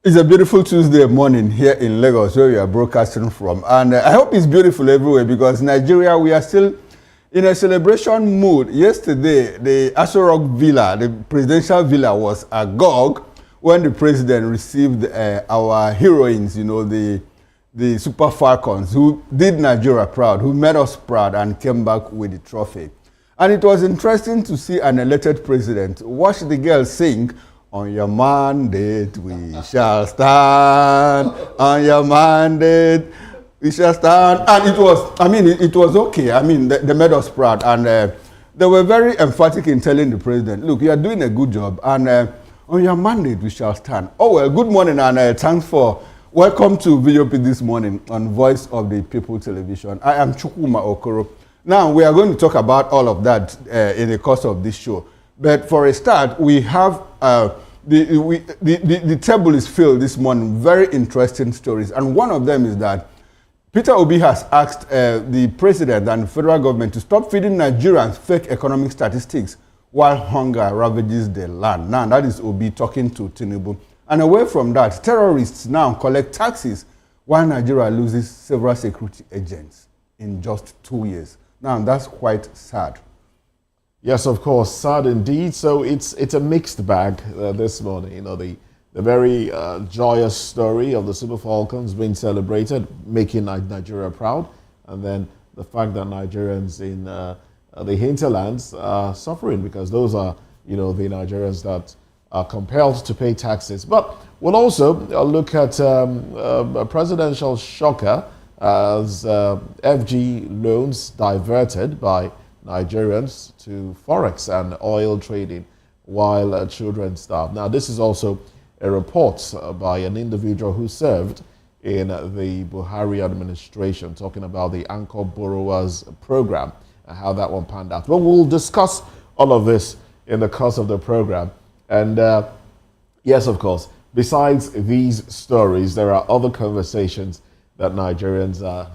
It's a beautiful Tuesday morning here in Lagos, where we are broadcasting from. And I hope it's beautiful everywhere, because Nigeria, we are still in a celebration mood. Yesterday, the Aso Rock Villa, the presidential villa, was agog when the president received our heroines, the Super Falcons, who did Nigeria proud, who made us proud and came back with the trophy. And it was interesting to see an elected president watch the girls sing, "On your mandate, we shall stand. On your mandate, we shall stand." And it was okay. They made us proud. And they were very emphatic in telling the president, look, you are doing a good job. And on your mandate, we shall stand. Oh, well, good morning. And thanks for welcome to VOP this morning on Voice of the People Television. I am Chukwuma Okoro. Now, we are going to talk about all of that in the course of this show. But for a start, we have the table is filled this morning. Very interesting stories, and one of them is that Peter Obi has asked the president and the federal government to stop feeding Nigerians fake economic statistics while hunger ravages the land. Now that is Obi talking to Tinubu. And away from that, terrorists now collect taxes while Nigeria loses several security agents in just 2 years. Now that's quite sad. Yes, of course, sad indeed. So it's a mixed bag this morning. The very joyous story of the Super Falcons being celebrated, making Nigeria proud, and then the fact that Nigerians in the hinterlands are suffering because those are, the Nigerians that are compelled to pay taxes. But we'll also look at a presidential shocker as FG loans diverted by Nigerians to forex and oil trading while children starve. Now, this is also a report by an individual who served in the Buhari administration, talking about the Anchor Borrowers Program and how that one panned out. Well, we'll discuss all of this in the course of the program. And yes, of course, besides these stories, there are other conversations that Nigerians are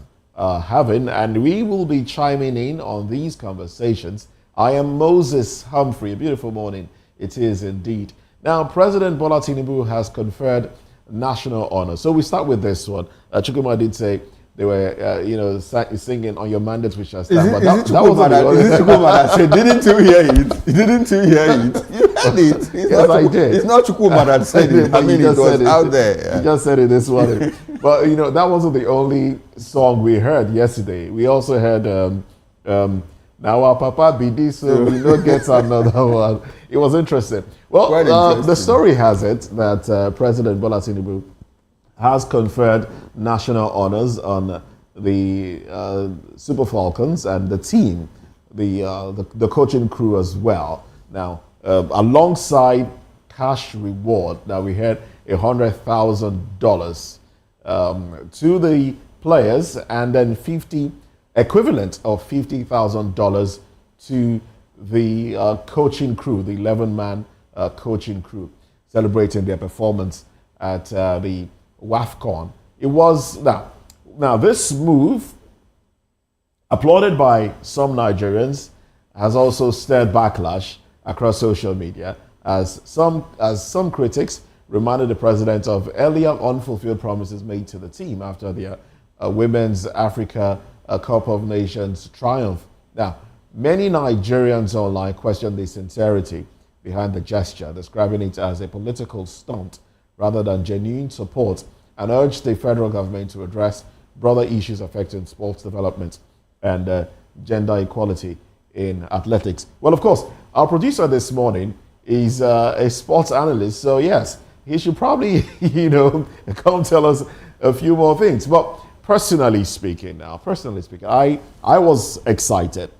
having, and we will be chiming in on these conversations. I am Moses Humphrey. A beautiful morning it is indeed. Now, President Bola Tinubu has conferred national honor. So we start with this one. Chukwuma did say they were, singing "On Your Mandate We Shall Stand." Is it Chukwuma that said, didn't you hear it? Didn't you hear it? You heard it. Yes, I did. It's not Chukwuma that said it. It was out there. Yeah. You just said it this morning. But, that wasn't the only song we heard yesterday. We also heard, "Now Our Papa Be This, so we don't get another one." It was interesting. Well, interesting. The story has it that President Bola Tinubu has conferred national honors on the Super Falcons and the team, the coaching crew as well. Now, alongside cash reward, now we had $100,000 to the players, and then equivalent of $50,000 to the coaching crew, the 11-man coaching crew, celebrating their performance at the WAFCON. It was now this move, applauded by some Nigerians, has also stirred backlash across social media as some critics reminded the president of earlier unfulfilled promises made to the team after their Women's Africa Cup of Nations triumph. Now, many Nigerians online question the sincerity behind the gesture, describing it as a political stunt rather than genuine support, and urged the federal government to address broader issues affecting sports development and gender equality in athletics. Well, of course, our producer this morning is a sports analyst, so yes, he should probably, come tell us a few more things. But personally speaking, I was excited.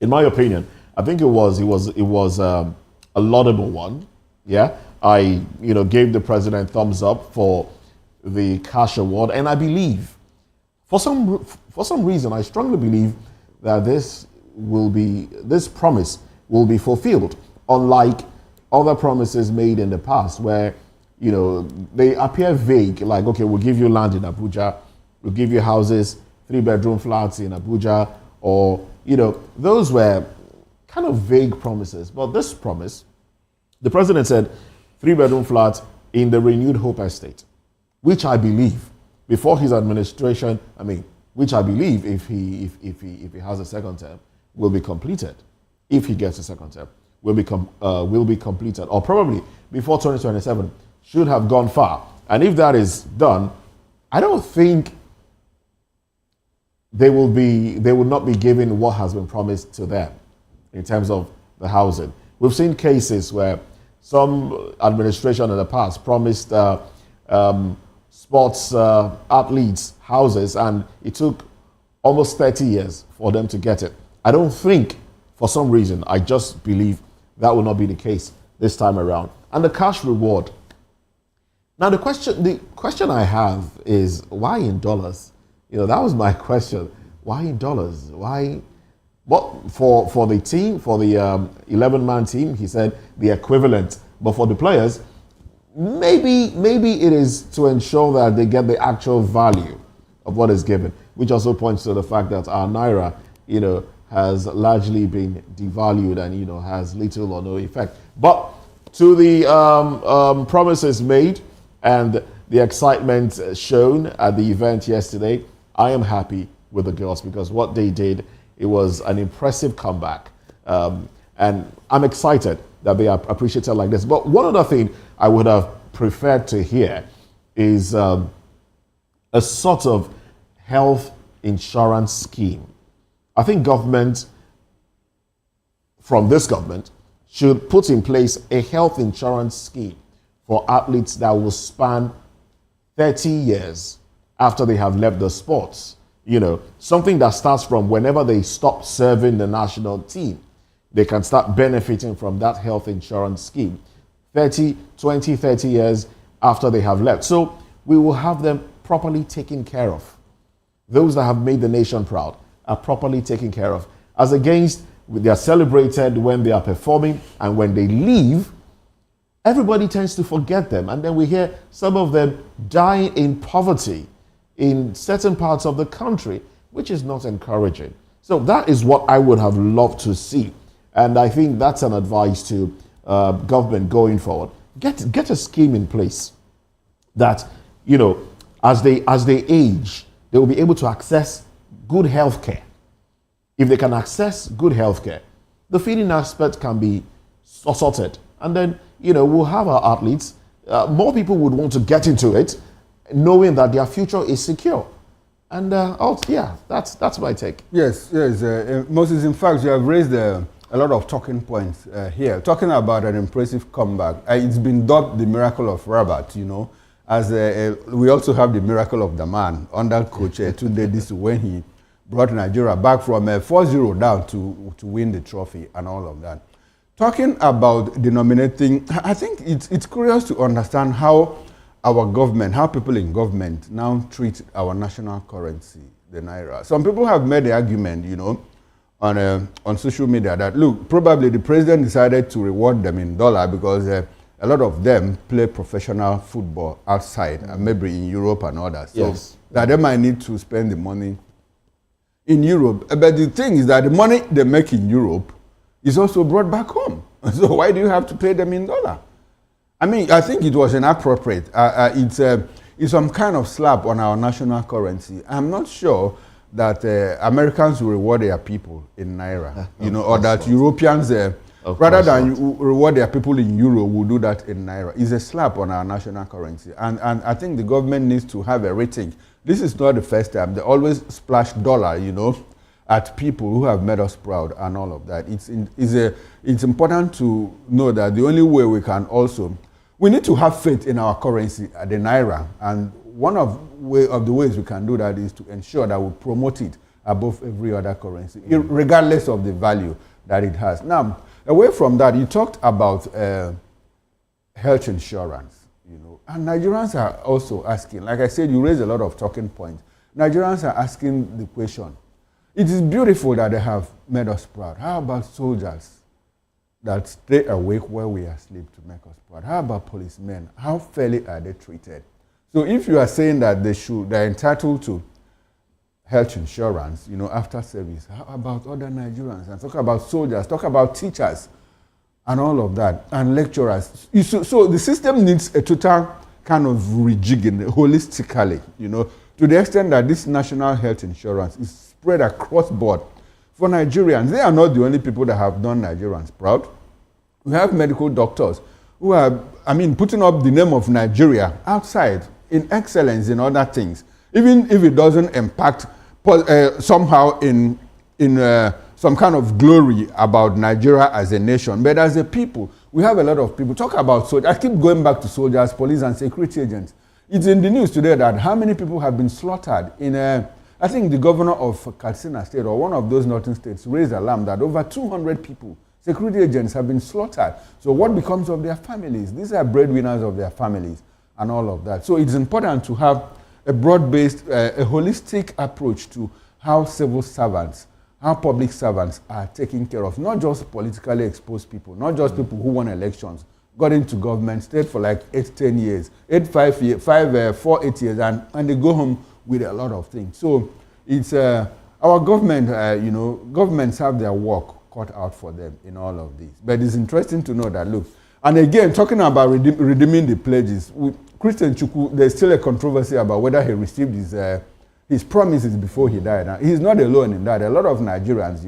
In my opinion, I think it was a laudable one. Yeah, I gave the president thumbs up for the cash award, and I believe, for some reason, I strongly believe that this promise will be fulfilled, unlike other promises made in the past where, they appear vague, like, okay, we'll give you land in Abuja, we'll give you houses, 3-bedroom flats in Abuja, or, those were kind of vague promises. But this promise, the president said 3-bedroom flat in the Renewed Hope Estate, which I believe, before his administration, which I believe if he has a second term, will be completed. If he gets a second term, will be completed, or probably before 2027, should have gone far. And if that is done, I don't think they will not be given what has been promised to them in terms of the housing. We've seen cases where some administration in the past promised sports athletes houses, and it took almost 30 years for them to get it. I don't think, for some reason, I just believe that will not be the case this time around. And the cash reward. Now, the question I have is, why in dollars? That was my question. Why in dollars? Why? What for the team, for the 11-man team, he said the equivalent. But for the players, maybe it is to ensure that they get the actual value of what is given, which also points to the fact that our naira, has largely been devalued and has little or no effect. But to the promises made and the excitement shown at the event yesterday, I am happy with the girls, because what they did, it was an impressive comeback. And I'm excited that they are appreciated like this. But one other thing I would have preferred to hear is a sort of health insurance scheme. I think this government should put in place a health insurance scheme for athletes that will span 30 years after they have left the sports. Something that starts from whenever they stop serving the national team. They can start benefiting from that health insurance scheme 30 years after they have left. So we will have them properly taken care of. Those that have made the nation proud are properly taken care of. As against, they are celebrated when they are performing, and when they leave, everybody tends to forget them. And then we hear some of them dying in poverty in certain parts of the country, which is not encouraging. So that is what I would have loved to see. And I think that's an advice to government going forward. Get a scheme in place that, as they age, they will be able to access good health care. If they can access good health care, the feeding aspect can be sorted. And then, we'll have our athletes. More people would want to get into it, knowing that their future is secure. And that's my take. Yes. Moses, in fact, you have raised a lot of talking points here, talking about an impressive comeback. It's been dubbed the miracle of Rabat, as we also have the miracle of the man under Coach Tunde Disu, when he brought Nigeria back from 4-0 down to win the trophy and all of that. Talking about denominating, I think it's curious to understand how our government, how people in government now treat our national currency, the naira. Some people have made the argument, on social media that, look, probably the president decided to reward them in dollar because a lot of them play professional football outside, and maybe in Europe and others. So that they might need to spend the money in Europe. But the thing is that the money they make in Europe is also brought back home. So why do you have to pay them in dollar? I think it was inappropriate. It's some kind of slap on our national currency. I'm not sure that Americans will reward their people in naira, or that Europeans, rather than reward their people in euro, will do that in naira. It's a slap on our national currency. And I think the government needs to have a rethink. This is not the first time. They always splash dollar, at people who have made us proud and all of that. It's important to know that the only way we need to have faith in our currency, the naira, and one of the ways we can do that is to ensure that we promote it above every other currency, regardless of the value that it has. Now, away from that, you talked about health insurance, and Nigerians are also asking, like I said, you raised a lot of talking points. Nigerians are asking the question, it is beautiful that they have made us proud. How about soldiers that stay awake while we are asleep to make us proud? How about policemen? How fairly are they treated? So if you are saying that they're entitled to health insurance, after service, how about other Nigerians? And talk about soldiers, talk about teachers. and all of that, and lecturers. So the system needs a total kind of rejigging holistically, to the extent that this national health insurance is spread across board. For Nigerians, they are not the only people that have done Nigerians proud. We have medical doctors who are, putting up the name of Nigeria outside in excellence in other things, even if it doesn't impact somehow in some kind of glory about Nigeria as a nation. But as a people, we have a lot of people. Talk about soldiers. I keep going back to soldiers, police, and security agents. It's in the news today that how many people have been slaughtered in I think the governor of Katsina State, or one of those northern states, raised alarm that over 200 people, security agents, have been slaughtered. So what becomes of their families? These are breadwinners of their families and all of that. So it's important to have a broad-based, a holistic approach to how civil servants, how public servants are taken care of. Not just politically exposed people, not just people who won elections, got into government, stayed for like 8-10 years, 4-8 years, and they go home with a lot of things. So it's our government, governments have their work cut out for them in all of this. But it's interesting to know that, look, and again, talking about redeeming the pledges, Christian Chukwu, there's still a controversy about whether he received his promises before he died. Now, he's not alone in that. A lot of Nigerians,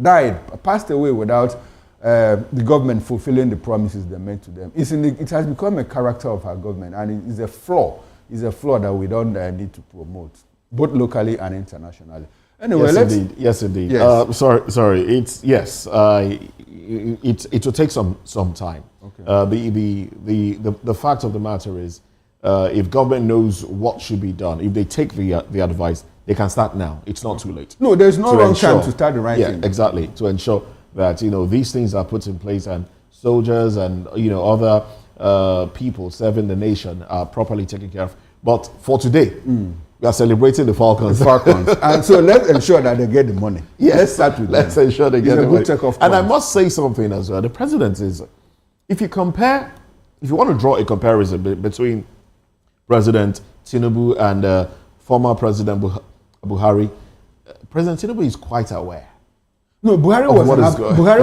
died, passed away without the government fulfilling the promises they made to them. It has become a character of our government, and it is a flaw. It's a flaw that we don't need to promote, both locally and internationally. Anyway, Yes, indeed. Yes. Sorry. It will take some time. Okay. The fact of the matter is, if government knows what should be done, if they take the advice, they can start now. It's not too late. No, there's no wrong time to start the right thing. Yeah, exactly. To ensure that these things are put in place, and soldiers and other people serving the nation are properly taken care of. But for today, we are celebrating the Falcons. And so let's ensure that they get the money. Yes, let's start with let's ensure they get the money. And I point. must say something as well. The president is, if you want to draw a comparison between President Tinubu and former President Buhari, President Tinubu is quite aware. No, Buhari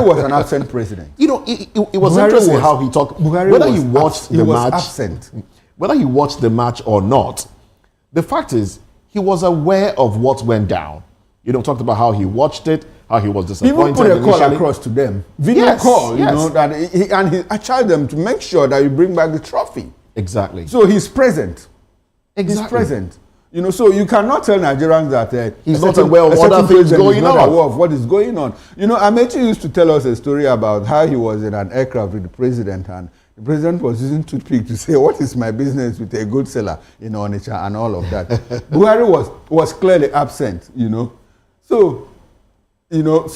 was an absent president. It was Buhari interesting how he talked. Whether he watched the match, absent. Whether he watched the match or not, the fact is he was aware of what went down. Talked about how he watched it, how he was disappointed. He even put a call across to them, video call. That he charged them to make sure that you bring back the trophy. Exactly. So he's present. Exactly. He's present. So you cannot tell Nigerians that he's not aware of other things going on. Not aware of what is going on. Amechi used to tell us a story about how he was in an aircraft with the president, and the president was using toothpick to say, "What is my business with a good seller in Onitsha," and all of that. Buhari was clearly absent. So. No,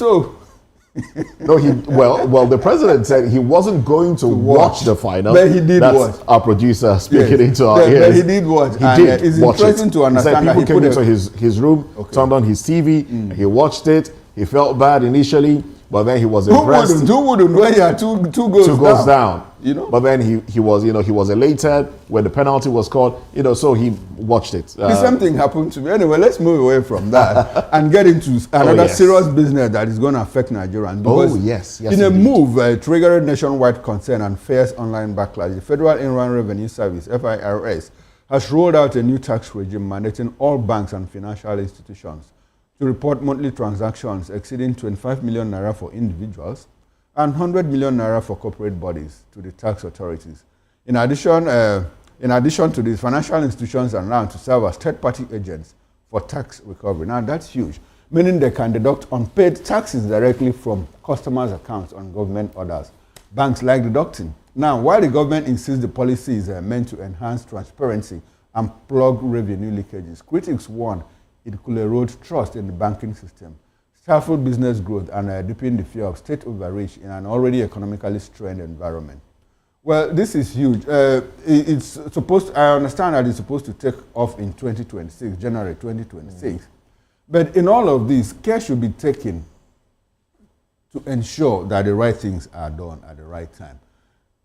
the president said he wasn't going to watch the final. But he did watch. Our producer speaking into our ears. But he did watch. He did it's watch interesting it. to understand he said people came into his room, turned on his TV, he watched it. He felt bad initially, but then he was impressed. Who wouldn't when you had two goals down? But then he was elated when the penalty was called. So he watched it. The same thing happened to me. Anyway, let's move away from that and get into another serious business that is going to affect Nigerians. Because in a move triggered nationwide concern and fierce online backlash, the Federal Inland Revenue Service (FIRS) has rolled out a new tax regime mandating all banks and financial institutions to report monthly transactions exceeding 25 million naira for individuals and 100 million naira for corporate bodies to the tax authorities. In addition to this, financial institutions are now to serve as third-party agents for tax recovery. Now that's huge, meaning they can deduct unpaid taxes directly from customers' accounts on government orders. Banks like deducting. Now, while the government insists the policy is meant to enhance transparency and plug revenue leakages, critics warn it could erode trust in the banking system, stifle business growth, and deepen the fear of state overreach in an already economically strained environment. Well, this is huge. I understand that it's supposed to take off in 2026, January 2026. But in all of this, care should be taken to ensure that the right things are done at the right time.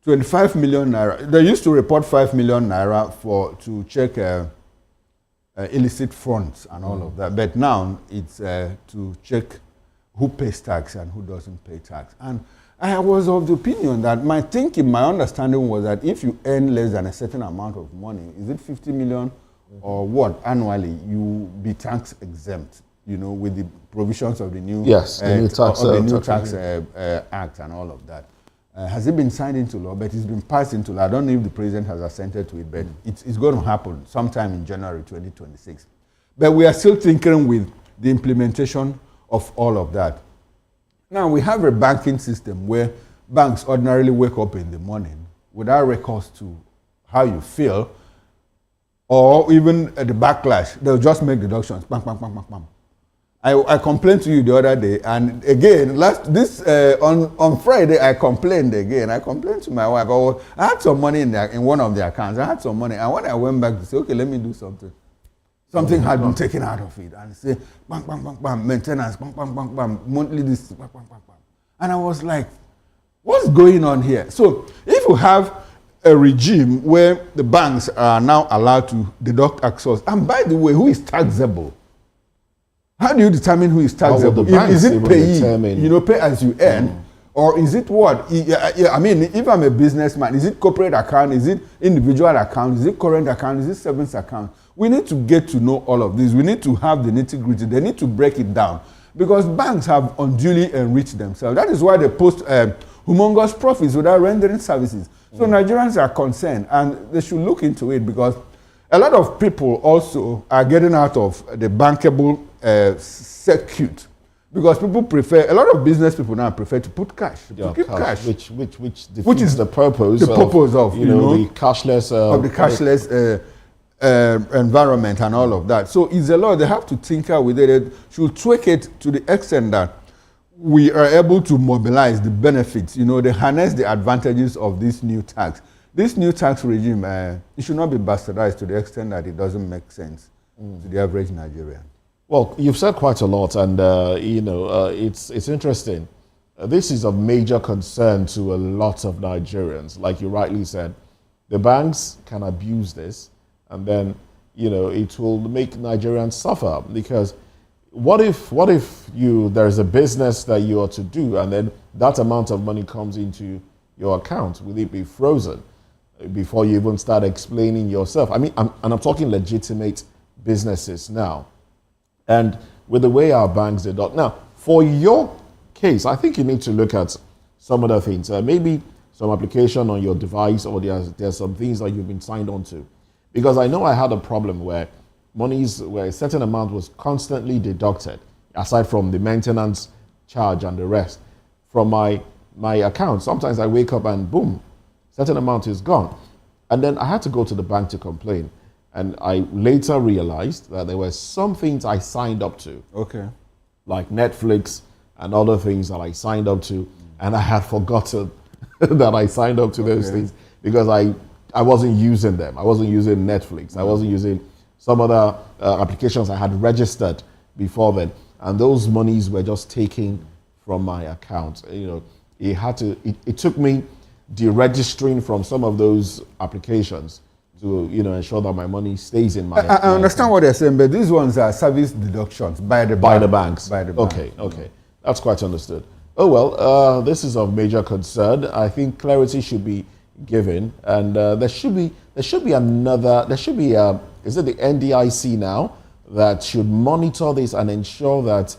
25 million naira. They used to report 5 million naira to check illicit funds and all of that. But now it's to check who pays tax and who doesn't pay tax. And I was of the opinion that my thinking, my understanding was that if you earn less than a certain amount of money, is it 50 million or what annually, you be tax exempt, you know, with the provisions of the new, tax act and all of that. Has it been signed into law? But it's been passed into law. I don't know if the president has assented to it, but it's going to happen sometime in January 2026. But we are still thinking with the implementation of all of that. Now, we have a banking system where banks ordinarily wake up in the morning without recourse to how you feel, or even the backlash. They'll just make deductions. Bang, bang, bang, bang, bang. I complained to you the other day, and again, on Friday, I complained again. I complained to my wife. I had some money in one of the accounts. I had some money, and when I went back to say, okay, let me do something, something had been taken out of it, and say, bang, bang, bang, bang, maintenance, bang, bang, bang, bang, monthly this, bang, bang, bang, bang. And I was like, what's going on here? So if you have a regime where the banks are now allowed to deduct access, and by the way, who is taxable? How do you determine who is taxable? Is it payee, pay as you earn? Or is it what? I mean, if I'm a businessman, is it corporate account? Is it individual account? Is it current account? Is it savings account? We need to get to know all of this. We need to have the nitty-gritty. They need to break it down. Because banks have unduly enriched themselves. That is why they post humongous profits without rendering services. So Nigerians are concerned, and they should look into it, because a lot of people also are getting out of the bankable circuit, because people prefer, a lot of business people now prefer to put cash, to keep cash, which is the purpose of the cashless environment and all of that. So it's a law. They have to tinker with it. They should tweak it to the extent that we are able to mobilize the benefits. They harness the advantages of this new tax. This new tax regime, it should not be bastardized to the extent that it doesn't make sense to the average Nigerian. Well, you've said quite a lot, and it's interesting. This is of major concern to a lot of Nigerians. Like you rightly said, the banks can abuse this, and then it will make Nigerians suffer. Because what if there's a business that you are to do, and then that amount of money comes into your account? Will it be frozen before you even start explaining yourself? I mean, I'm talking legitimate businesses now. And with the way our banks deduct. Now, for your case, I think you need to look at some other things. Maybe some application on your device, or there's some things that you've been signed on to. Because I know I had a problem where where a certain amount was constantly deducted, aside from the maintenance charge and the rest, from my account. Sometimes I wake up and boom, certain amount is gone. And then I had to go to the bank to complain. And I later realized that there were some things I signed up to. Okay. Like Netflix and other things that I signed up to. And I had forgotten that I signed up to those things, because I wasn't using them. I wasn't using Netflix. I wasn't using some other applications I had registered before then. And those monies were just taken from my account. It took me deregistering from some of those applications to ensure that my money stays in my account. I understand what they're saying, but these ones are service deductions by the banks. Okay. That's quite understood. Oh well, this is of major concern. I think clarity should be given, and there should be is it the NDIC now that should monitor this and ensure that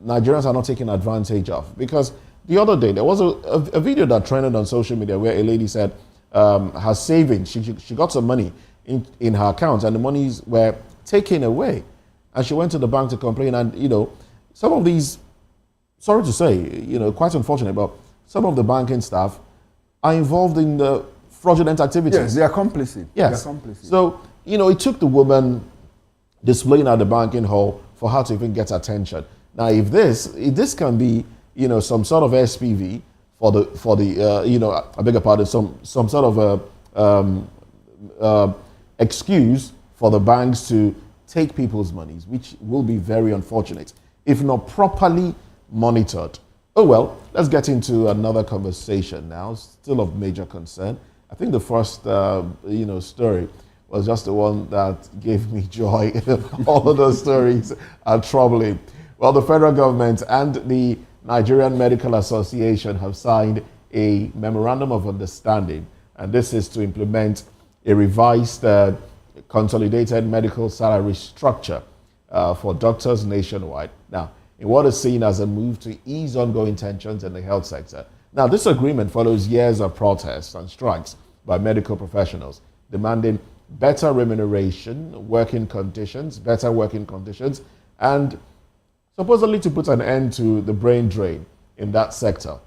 Nigerians are not taken advantage of? Because the other day there was a video that trended on social media where a lady said her savings, she got some money in her account, and the monies were taken away, and she went to the bank to complain. And some of these, sorry to say, quite unfortunate, but some of the banking staff are involved in the fraudulent activities. Yes, they are complicit. Yes. They are complicit. So it took the woman displaying at the banking hall for her to even get attention. Now, if this can be some sort of SPV for the I beg your pardon, some sort of excuse for the banks to take people's monies, which will be very unfortunate if not properly monitored. Oh well, let's get into another conversation now, still of major concern. I think the first story was just the one that gave me joy. All of those stories are troubling. Well, the federal government and the Nigerian Medical Association have signed a memorandum of understanding, and this is to implement a revised consolidated medical salary structure for doctors nationwide. Now, in what is seen as a move to ease ongoing tensions in the health sector. Now, this agreement follows years of protests and strikes by medical professionals demanding better remuneration, better working conditions, and supposedly to put an end to the brain drain in that sector.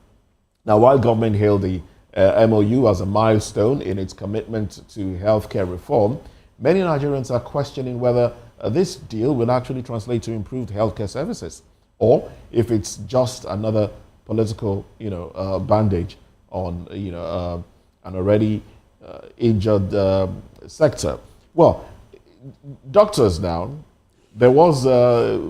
Now, while government hailed the MOU as a milestone in its commitment to healthcare reform, many Nigerians are questioning whether this deal will actually translate to improved healthcare services, or if it's just another political, bandage on, an already injured sector. Well, doctors now, there was a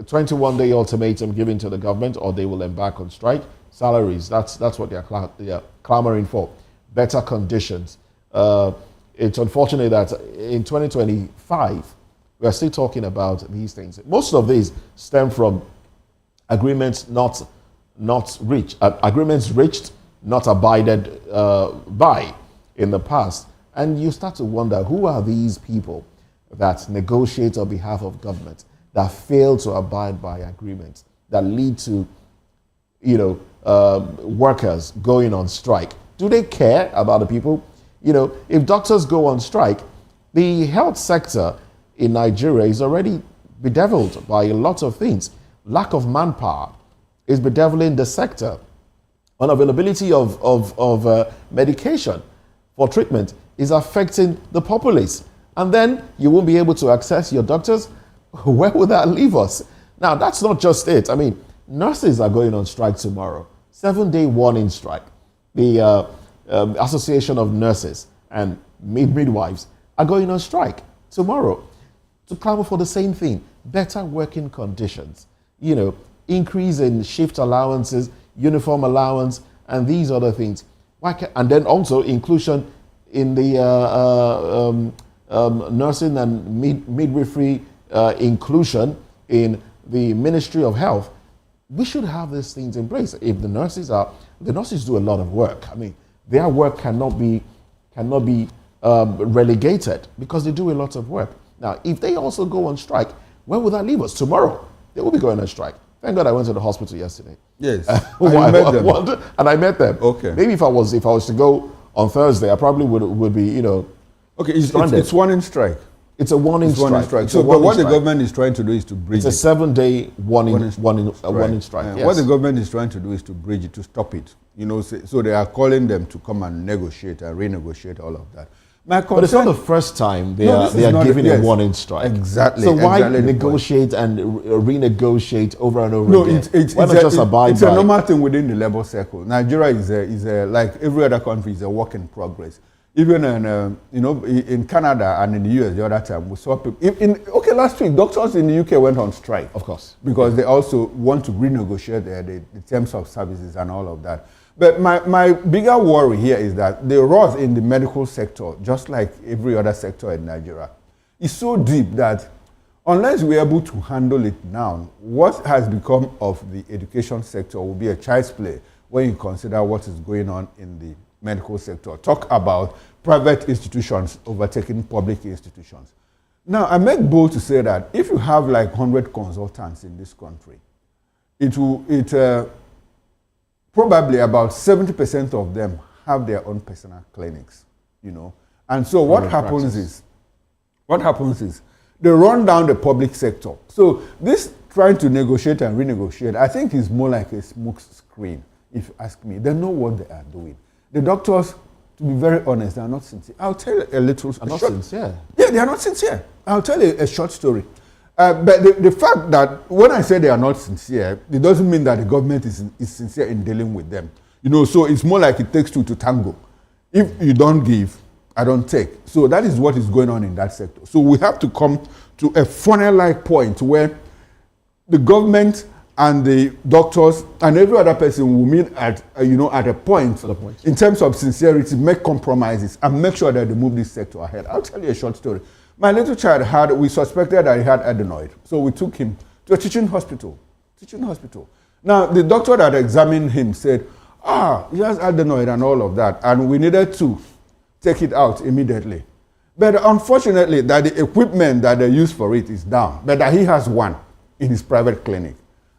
21-day ultimatum given to the government, or they will embark on strike. Salaries, that's what they are clamoring for. Better conditions. It's unfortunate that in 2025, we are still talking about these things. Most of these stem from agreements not reached, agreements reached, not abided by in the past. And you start to wonder, who are these people that negotiate on behalf of government, that fail to abide by agreements, that lead to, workers going on strike? Do they care about the people? If doctors go on strike, the health sector in Nigeria is already bedeviled by a lot of things. Lack of manpower is bedeviling the sector. Unavailability of medication for treatment is affecting the populace. And then you won't be able to access your doctors. Where will that leave us? Now, that's not just it. I mean, nurses are going on strike tomorrow. 7-day warning strike. The Association of Nurses and Midwives are going on strike tomorrow to clamor for the same thing: better working conditions, increase in shift allowances, uniform allowance, and these other things. And then also inclusion in the nursing and midwifery inclusion in the Ministry of Health. We should have these things in place. If the nurses do a lot of work. I mean, their work cannot be relegated because they do a lot of work. Now, if they also go on strike, where will that leave us? Tomorrow, they will be going on strike. Thank God I went to the hospital yesterday. Yes, I met them. And I met them. Okay. Maybe if I was to go on Thursday, I probably would be, Okay, it's warning strike. It's a warning strike. So, but what the government is trying to do is to bridge it. It's a 7-day warning strike. Yes. What the government is trying to do is to bridge it, to stop it. So they are calling them to come and negotiate and renegotiate all of that. But it's not the first time they are giving a warning strike. Exactly. So why exactly negotiate and renegotiate over and over again? It's a normal thing within the labor circle. Nigeria is like every other country, is a work in progress. Even in Canada and in the US the other time, we saw people. Last week doctors in the UK went on strike. Of course, because they also want to renegotiate the terms of services and all of that. But my bigger worry here is that the rot in the medical sector, just like every other sector in Nigeria, is so deep that unless we're able to handle it now, what has become of the education sector will be a child's play when you consider what is going on in the medical sector. Talk about private institutions overtaking public institutions. Now, I make bold to say that if you have like 100 consultants in this country, probably about 70% of them have their own personal clinics, And so what happens is they run down the public sector. So this trying to negotiate and renegotiate, I think is more like a smoke screen, if you ask me. They know what they are doing. The doctors, to be very honest, they are not sincere. I'll tell you a little story. Not sincere? Yeah, they are not sincere. I'll tell you a short story. But the fact that when I say they are not sincere, it doesn't mean that the government is sincere in dealing with them. So it's more like it takes two to tango. If you don't give, I don't take. So that is what is going on in that sector. So we have to come to a funnel-like point where the government and the doctors and every other person will meet at a point in terms of sincerity, make compromises and make sure that they move this sector ahead. I'll tell you a short story. My little child we suspected that he had adenoid. So we took him to a teaching hospital. Now, the doctor that examined him said, he has adenoid and all of that, and we needed to take it out immediately. But unfortunately, that the equipment that they use for it is down, but that he has one in his private clinic,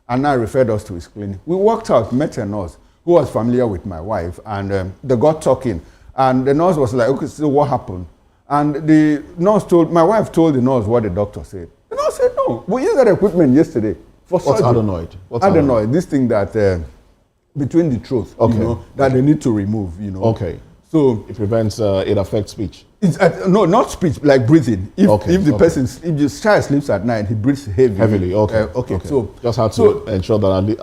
and now referred us to his clinic. We walked out, met a nurse who was familiar with my wife, and they got talking, and the nurse was like, okay, so what happened? And the nurse my wife told the nurse what the doctor said. The nurse said, no, we used that equipment yesterday for surgery. What's adenoid? Adenoid, this thing that between the throat, that they need to remove, Okay. So it prevents, it affects speech. It's no, not speech, like breathing. If the child sleeps at night, he breathes heavily. Okay. So just have to ensure that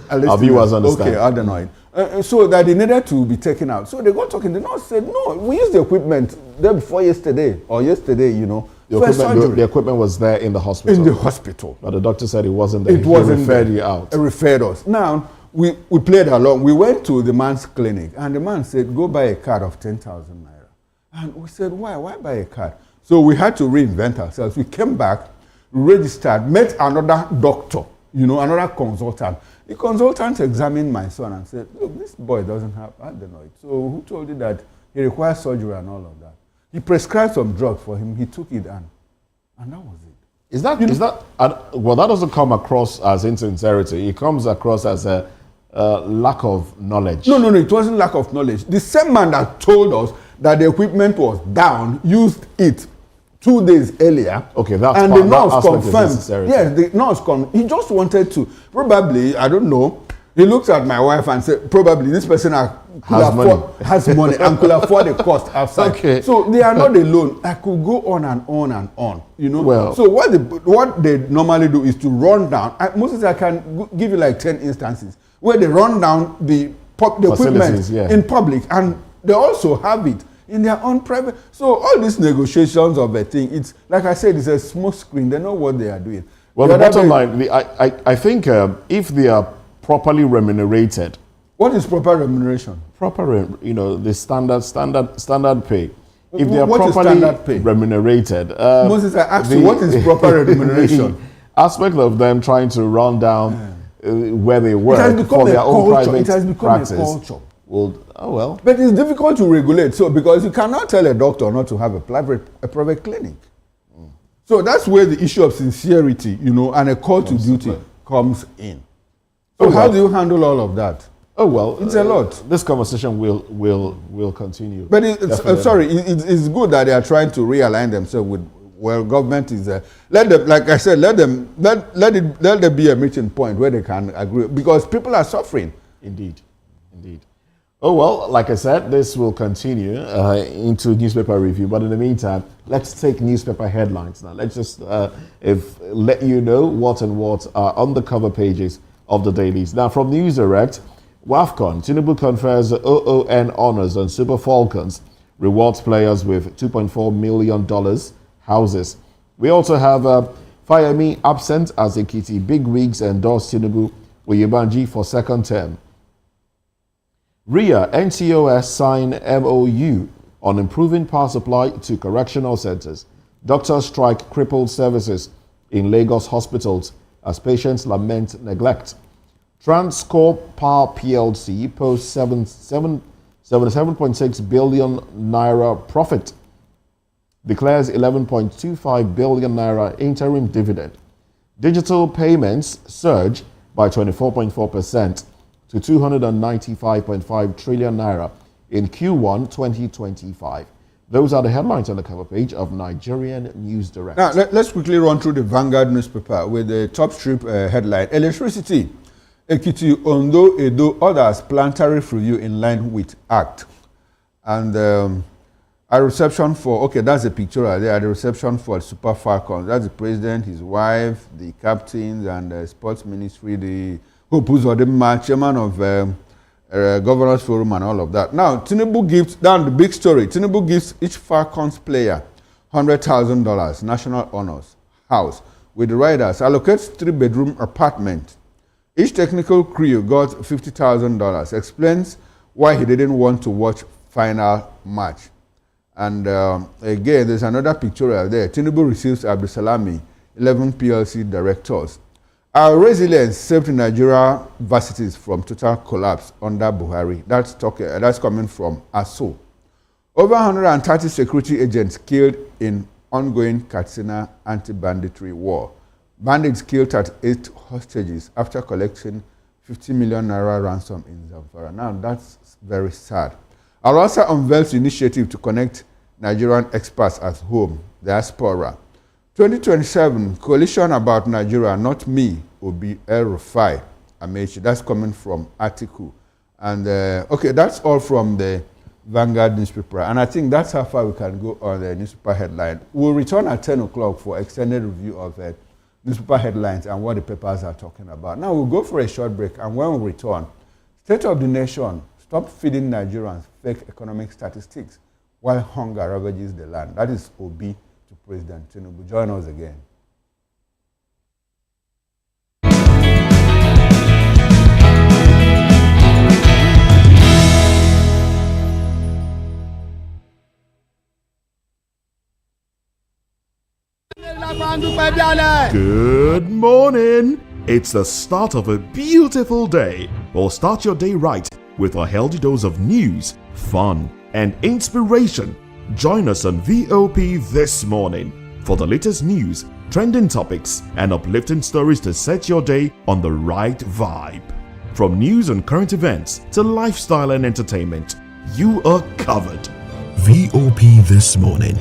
our viewers understand. Okay, adenoid. So that they needed to be taken out. So they got talking. The nurse said, no, we used the equipment there before yesterday, The equipment was there in the hospital. In the hospital. But the doctor said it wasn't there. It wasn't referred there. you out. It referred us. Now, we played along. We went to the man's clinic, and the man said, go buy a card of 10,000 naira. And we said, why? Why buy a card? So we had to reinvent ourselves. We came back, registered, met another doctor, another consultant. The consultant examined my son and said, look, this boy doesn't have adenoid. So who told you that he requires surgery and all of that? He prescribed some drugs for him. He took it and that was it. Is that well, that doesn't come across as insincerity. It comes across as a lack of knowledge. No, it wasn't lack of knowledge. The same man that told us that the equipment was down used it 2 days earlier. Okay, that's and part, the nurse confirmed. Yes, the nurse he just wanted to, probably, I don't know, he looked at my wife and said, probably this person has money and could afford the cost outside. Okay. So they are not alone. I could go on and on and on, Well, so what they normally do is to run down. Moses, I can give you like 10 instances where they run down the equipment in public, and they also have it in their own private. So all these negotiations of a thing, it's like I said, it's a smoke screen. They know what they are doing. Well, the bottom line, I think if they are properly remunerated. What is proper remuneration? The standard pay. If they are what properly remunerated. Moses, I asked you, what is proper remuneration? The aspect of them trying to run down where they work for their own private It has become practice. A culture. Well. But it's difficult to regulate. So because you cannot tell a doctor not to have a private clinic. So that's where the issue of sincerity, and a call to duty comes in. So how do you handle all of that? Oh well, it's a lot. This conversation will continue. But it's good that they are trying to realign themselves with. Government is let them, like I said, let there be a meeting point where they can agree, because people are suffering. Indeed. Oh well, like I said, this will continue into newspaper review. But in the meantime, let's take newspaper headlines now. Let's just let you know what are on the cover pages of the dailies. Now, from News Direct, WAFCON, Tinubu confers OON honors on Super Falcons, rewards players with $2.4 million houses. We also have Fayemi absent as Ekiti bigwigs endorse Tinubu Oyebanji for second term. RIA, NCOS sign MOU on improving power supply to correctional centers. Doctors strike crippled services in Lagos hospitals as patients lament neglect. Transcorp Power PLC posts 77.6 billion naira profit. Declares 11.25 billion naira interim dividend. Digital payments surge by 24.4% to 295.5 trillion naira in Q1 2025. Those are the headlines on the cover page of Nigerian News Direct. Now, let's quickly run through the Vanguard newspaper with the top strip headline. Electricity. Ekiti, Ondo, Edo, others plan tariff review in line with Act. And a reception for, that's a picture right there, the reception for Super Falcons. That's the president, his wife, the captains, and the sports ministry, the chairman of Governors Forum and all of that. Now, Tinubu gives, down the big story, Tinubu gives each Falcons player $100,000 national honors house with the riders, allocates 3-bedroom apartment. Each technical crew got $50,000, explains why he didn't want to watch final match. And again, there's another pictorial there. Tinubu receives Abdusalami, 11 PLC directors. Our resilience saved Nigeria varsities from total collapse under Buhari. That's coming from ASO. Over 130 security agents killed in ongoing Katsina anti-banditry war. Bandits killed 38 hostages after collecting 50 million naira ransom in Zamfara. Now, that's very sad. Al-Wasa unveils initiative to connect Nigerian expats at home, diaspora. 2027, coalition about Nigeria, not me, will be El-Rufai Amechi. That's coming from article. And, okay, that's all from the Vanguard newspaper. And I think that's how far we can go on the newspaper headline. We'll return at 10 o'clock for extended review of newspaper headlines and what the papers are talking about. Now, we'll go for a short break. And when we return, State of the Nation, stop feeding Nigerians fake economic statistics while hunger ravages the land. That is Obi to President Tinubu. Join us again. Good morning. It's the start of a beautiful day. Well, start your day right with a healthy dose of news, fun, and inspiration. Join us on VOP this morning for the latest news, trending topics, and uplifting stories to set your day on the right vibe. From news and current events to lifestyle and entertainment, you are covered. VOP this morning,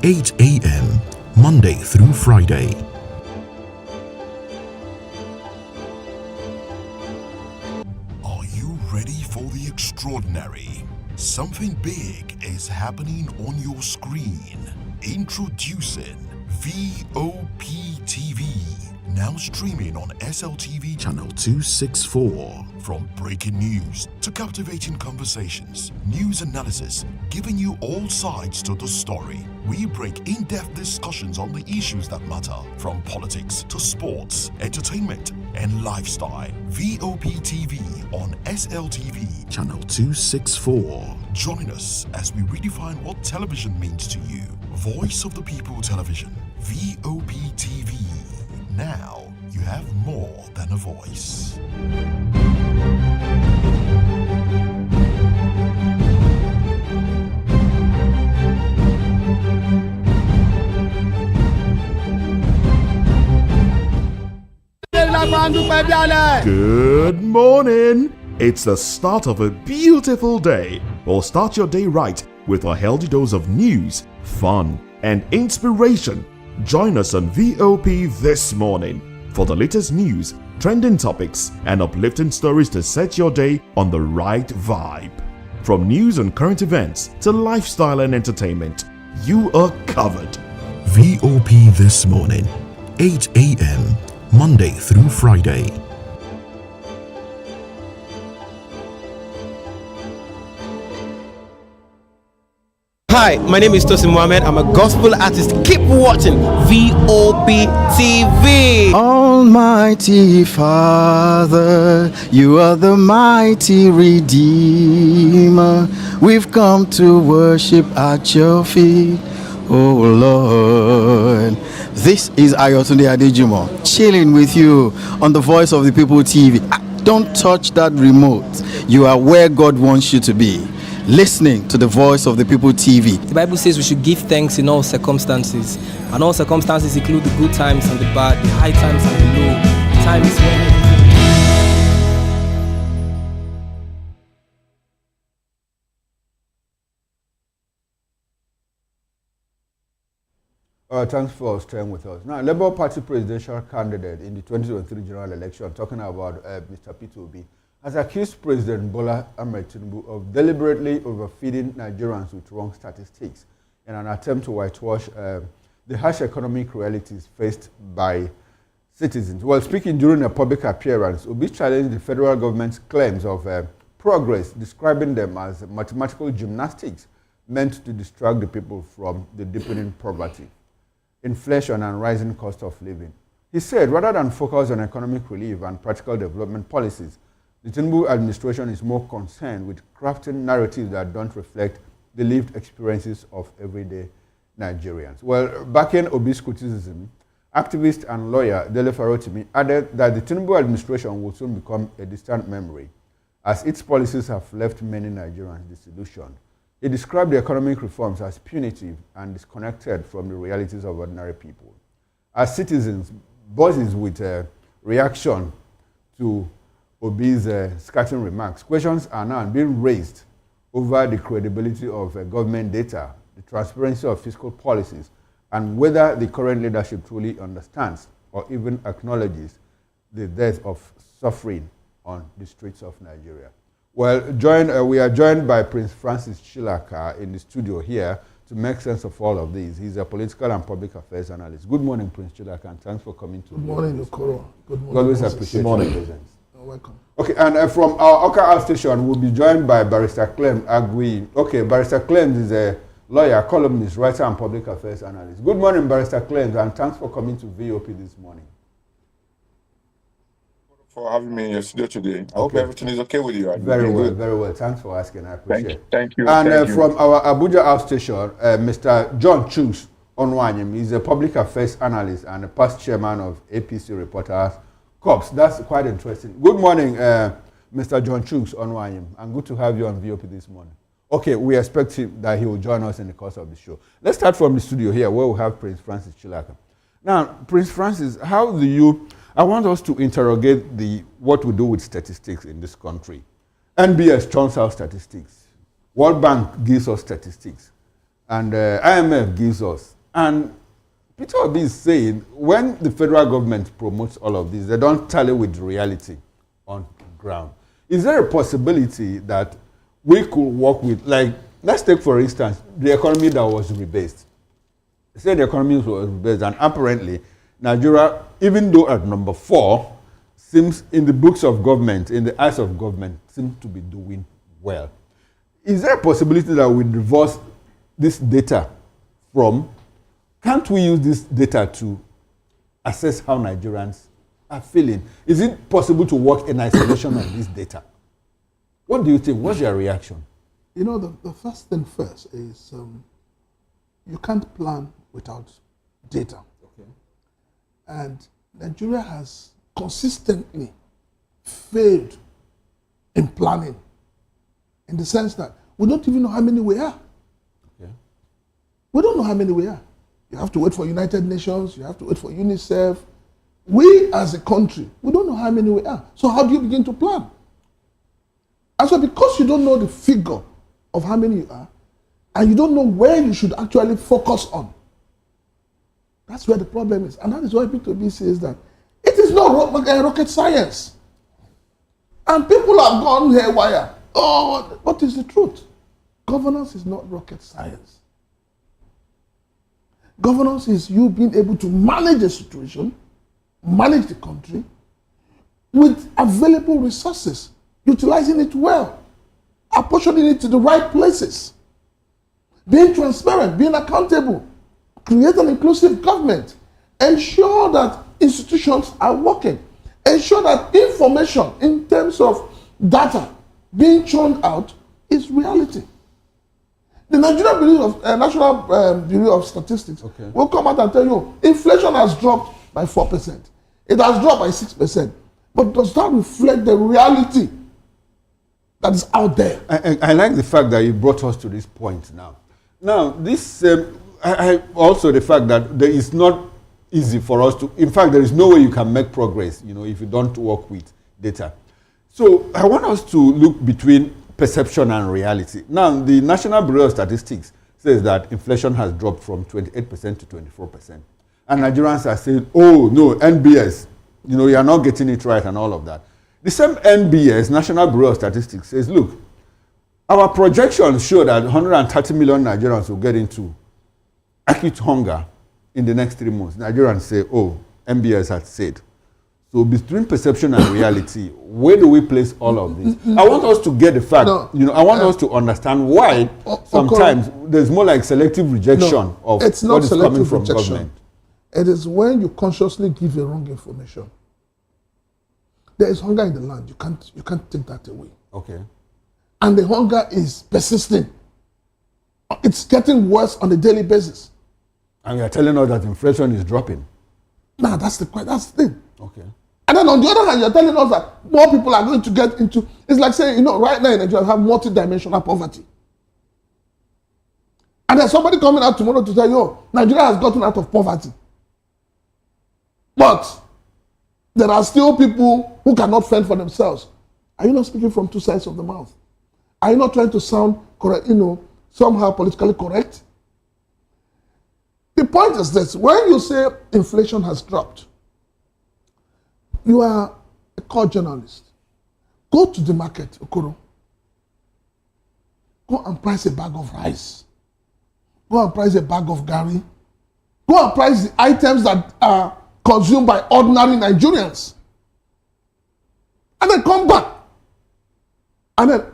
8 a.m., Monday through Friday. Are you ready for the extraordinary? Something big is happening on your screen. Introducing VOP TV. Now streaming on SLTV channel 264. From breaking news to captivating conversations, news analysis, giving you all sides to the story. We break in-depth discussions on the issues that matter, from politics to sports, entertainment, and lifestyle. VOP TV on SLTV channel 264. Join us as we redefine what television means to you. Voice of the People Television, VOP TV. Now you have more than a voice. Good morning. It's the start of a beautiful day. Well, start your day right with a healthy dose of news, fun, and inspiration. Join us on VOP this morning for the latest news, trending topics, and uplifting stories to set your day on the right vibe. From news and current events to lifestyle and entertainment, you are covered. VOP this morning, 8 a.m., Monday through Friday. Hi, my name is Tosin Mohammed. I'm a gospel artist. Keep watching VOP TV. Almighty Father, you are the mighty Redeemer. We've come to worship at your feet, oh Lord. This is Ayotunde Adejumo, chilling with you on the Voice of the People TV. Don't touch that remote. You are where God wants you to be. Listening to the Voice of the People TV. The Bible says we should give thanks in all circumstances, and all circumstances include the good times and the bad, the high times and the low times when thanks for staying with us. Now, Labour Party presidential candidate in the 2023 general election, talking about Mr. Peter Obi, has accused President Bola Ahmed Tinubu of deliberately overfeeding Nigerians with wrong statistics in an attempt to whitewash the harsh economic realities faced by citizens. While speaking during a public appearance, Obi challenged the federal government's claims of progress, describing them as mathematical gymnastics meant to distract the people from the deepening poverty, inflation, and rising cost of living. He said, rather than focus on economic relief and practical development policies, the Tinubu administration is more concerned with crafting narratives that don't reflect the lived experiences of everyday Nigerians. Well, backing Obi's criticism, Activist and lawyer Dele Farotimi added that the Tinubu administration will soon become a distant memory, as its policies have left many Nigerians disillusioned. He described the economic reforms as punitive and disconnected from the realities of ordinary people. As citizens, buzzes with reaction to Obi's scathing remarks, questions are now being raised over the credibility of government data, the transparency of fiscal policies, and whether the current leadership truly understands or even acknowledges the death of suffering on the streets of Nigeria. Well, we are joined by Prince Francis Chilaka in the studio here to make sense of all of these. He's a political and public affairs analyst. Good morning, Prince Chilaka, and thanks for coming to. Good morning, Okoro. Good morning. We always appreciate your presence. You're welcome. Okay, and from our Oka outstation, we'll be joined by Barrister Clem Agui. Okay, Barrister Clem is a lawyer, columnist, writer, and public affairs analyst. Good morning, Barrister Clem, and thanks for coming to VOP this morning. For having me in your studio today. I hope everything is okay with you. Very well, very well. Thanks for asking. I appreciate it. Thank you. And from our Abuja outstation, Mr. John Chuks Onwanyim is a public affairs analyst and a past chairman of APC Reporters Corps. That's quite interesting. Good morning, Mr. John Chuks Onwanyim, and good to have you on VOP this morning. Okay, we expect that he will join us in the course of the show. Let's start from the studio here, where we have Prince Francis Chilaka. Now, Prince Francis, how do you... I want us to interrogate what we do with statistics in this country. NBS turns out statistics. World Bank gives us statistics. And IMF gives us. And Peter Obi is saying, when the federal government promotes all of this, they don't tally with reality on the ground. Is there a possibility that we could work with, like, let's take, for instance, the economy that was rebased. They said the economy was rebased, and apparently, Nigeria, even though at number 4, seems in the books of government, in the eyes of government, seems to be doing well. Is there a possibility that we reverse this data from, can't we use this data to assess how Nigerians are feeling? Is it possible to work in isolation of this data? What do you think? What's your reaction? You know, the first thing first is you can't plan without data. Okay. And Nigeria has consistently failed in planning, in the sense that we don't even know how many we are. Okay. We don't know how many we are. You have to wait for United Nations, you have to wait for UNICEF. We as a country, we don't know how many we are. So how do you begin to plan? And so because you don't know the figure of how many you are, and you don't know where you should actually focus on, that's where the problem is. And that is why P2B says that it is not rocket science. And people have gone haywire. Oh, what is the truth? Governance is not rocket science. Governance is you being able to manage a situation, manage the country, with available resources, utilizing it well, apportioning it to the right places, being transparent, being accountable, create an inclusive government, ensure that institutions are working, ensure that information in terms of data being churned out is reality. The Nigerian National Bureau of Statistics will come out and tell you inflation has dropped by 4%. It has dropped by 6%. But does that reflect the reality that is out there? I like the fact that you brought us to this point now. Now, this, also the fact that there is not easy for us to, in fact, there is no way you can make progress, if you don't work with data. So I want us to look between perception and reality. Now, the National Bureau of Statistics says that inflation has dropped from 28% to 24%. And Nigerians are saying, oh, no, NBS, you are not getting it right and all of that. The same NBS, National Bureau of Statistics, says, look, our projections show that 130 million Nigerians will get into acute hunger in the next 3 months. Nigerians say, oh, NBS has said. So between perception and reality, where do we place all of this? I want us to get the fact, I want us to understand why sometimes there's more like selective rejection of it's not what is coming from rejection. government. It is when you consciously give a wrong information. There is hunger in the land. You can't take that away. Okay. And the hunger is persisting. It's getting worse on a daily basis. And you are telling us that inflation is dropping. Now, that's the thing. Okay. And then on the other hand, you're telling us that more people are going to get into, it's like saying, you know, right now in Nigeria, we have multi-dimensional poverty. And there's somebody coming out tomorrow to tell you, oh, Nigeria has gotten out of poverty. But there are still people who cannot fend for themselves. Are you not speaking from two sides of the mouth? Are you not trying to sound correct, you know, somehow politically correct? The point is this: when you say inflation has dropped, you are a core journalist. Go to the market, Okoro. Go and price a bag of rice. Go and price a bag of garri. Go and price the items that are consumed by ordinary Nigerians. And then come back. And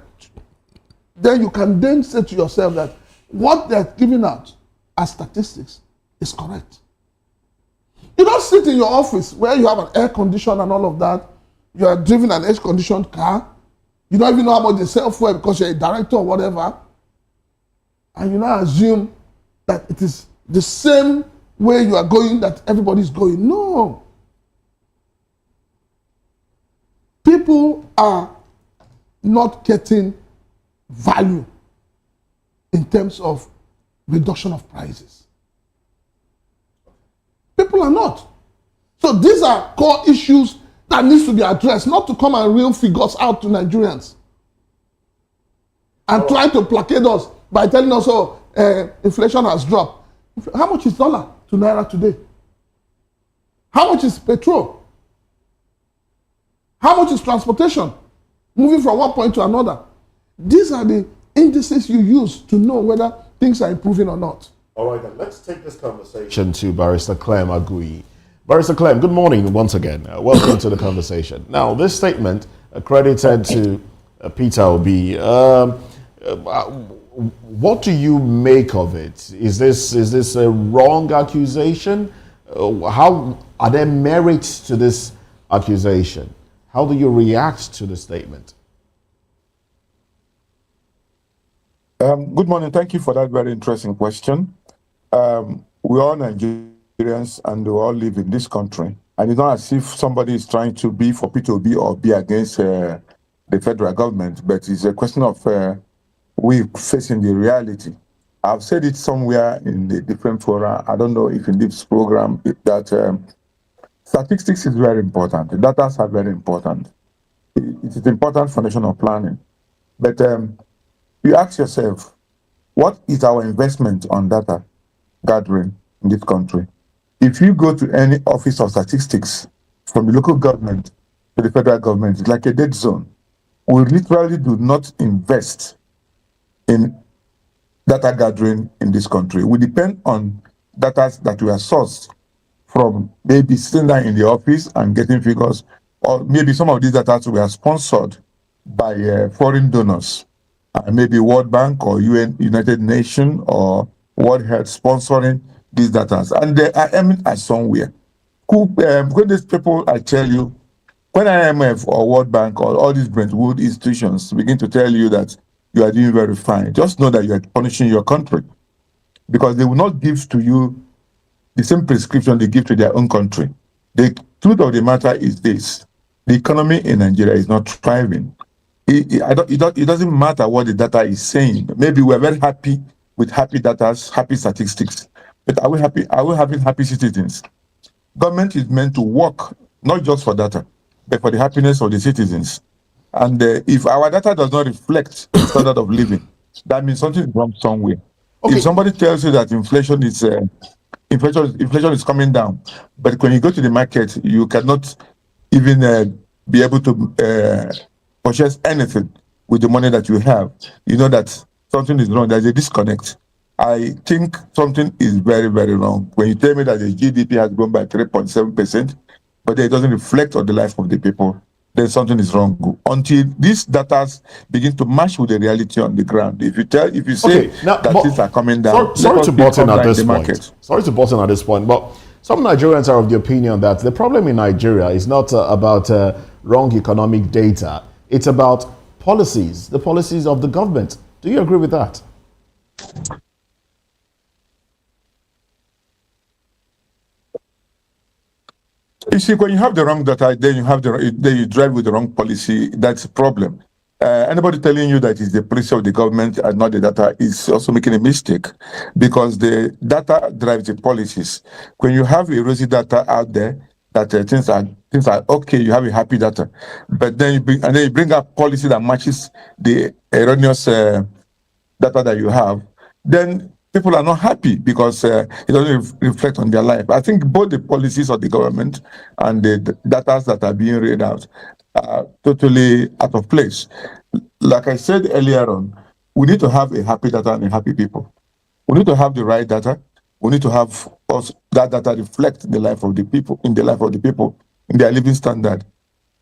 then you can then say to yourself that what they're giving out as statistics is correct. You don't sit in your office where you have an air conditioner and all of that. You are driving an air-conditioned car. You don't even know how much they sell for because you're a director or whatever. And you now assume that it is the same way you are going that everybody's going. No. People are not getting value in terms of reduction of prices. People are not. So these are core issues that needs to be addressed, not to come and reel figures out to Nigerians and try to placate us by telling us, oh, inflation has dropped. How much is dollar to naira today? How much is petrol? How much is transportation? Moving from one point to another. These are the indices you use to know whether things are improving or not. All right, then let's take this conversation to Barrister Clem Agui. Barrister Clem, good morning once again. Welcome to the conversation. Now, this statement credited to Peter Obi. What do you make of it? Is this a wrong accusation? How are there merits to this accusation? How do you react to the statement? Good morning. Thank you for that very interesting question. We are Nigerians and we all live in this country. And it's not as if somebody is trying to be for P2B or be against the federal government, but it's a question of we facing the reality. I've said it somewhere in the different fora. I don't know if in this program that statistics is very important. The data are very important. It is important for national planning. But you ask yourself, what is our investment on data gathering in this country? If you go to any office of statistics, from the local government to the federal government, it's like a dead zone. We literally do not invest in data gathering in this country. We depend on data that we are sourced from maybe sitting down in the office and getting figures, or maybe some of these data were sponsored by foreign donors. Maybe World Bank or United Nations or World Health sponsoring these data. And they are aiming at somewhere. When these people, I tell you, when IMF or World Bank or all these Brentwood institutions begin to tell you that you are doing very fine, just know that you are punishing your country. Because they will not give to you the same prescription they give to their own country. The truth of the matter is this: the economy in Nigeria is not thriving. It doesn't matter what the data is saying. Maybe we're very happy with happy data, happy statistics. But are we happy? Are we having happy citizens? Government is meant to work not just for data, but for the happiness of the citizens. And if our data does not reflect the standard of living, that means something is wrong somewhere. Okay. If somebody tells you that inflation is coming down, but when you go to the market, you cannot even be able to purchase anything with the money that you have, you know that something is wrong. There's a disconnect. I think something is very, very wrong. When you tell me that the GDP has grown by 3.7%, but it doesn't reflect on the life of the people, then something is wrong. Until these data begin to match with the reality on the ground. If you say that things are coming down, sorry to button at this point. Sorry to button at this point, but some Nigerians are of the opinion that the problem in Nigeria is not about wrong economic data. It's about policies, the policies of the government. Do you agree with that? You see, when you have the wrong data, then you drive with the wrong policy. That's a problem. Anybody telling you that it's the policy of the government and not the data is also making a mistake, because the data drives the policies. When you have a rosy data out there, that things are okay, you have a happy data, but then you bring up policy that matches the erroneous data that you have, then people are not happy because it doesn't reflect on their life. I think both the policies of the government and the data that are being read out are totally out of place. Like I said earlier on, we need to have a happy data and a happy people. We need to have the right data. We need to have also that data reflect the life of the people, in their living standard.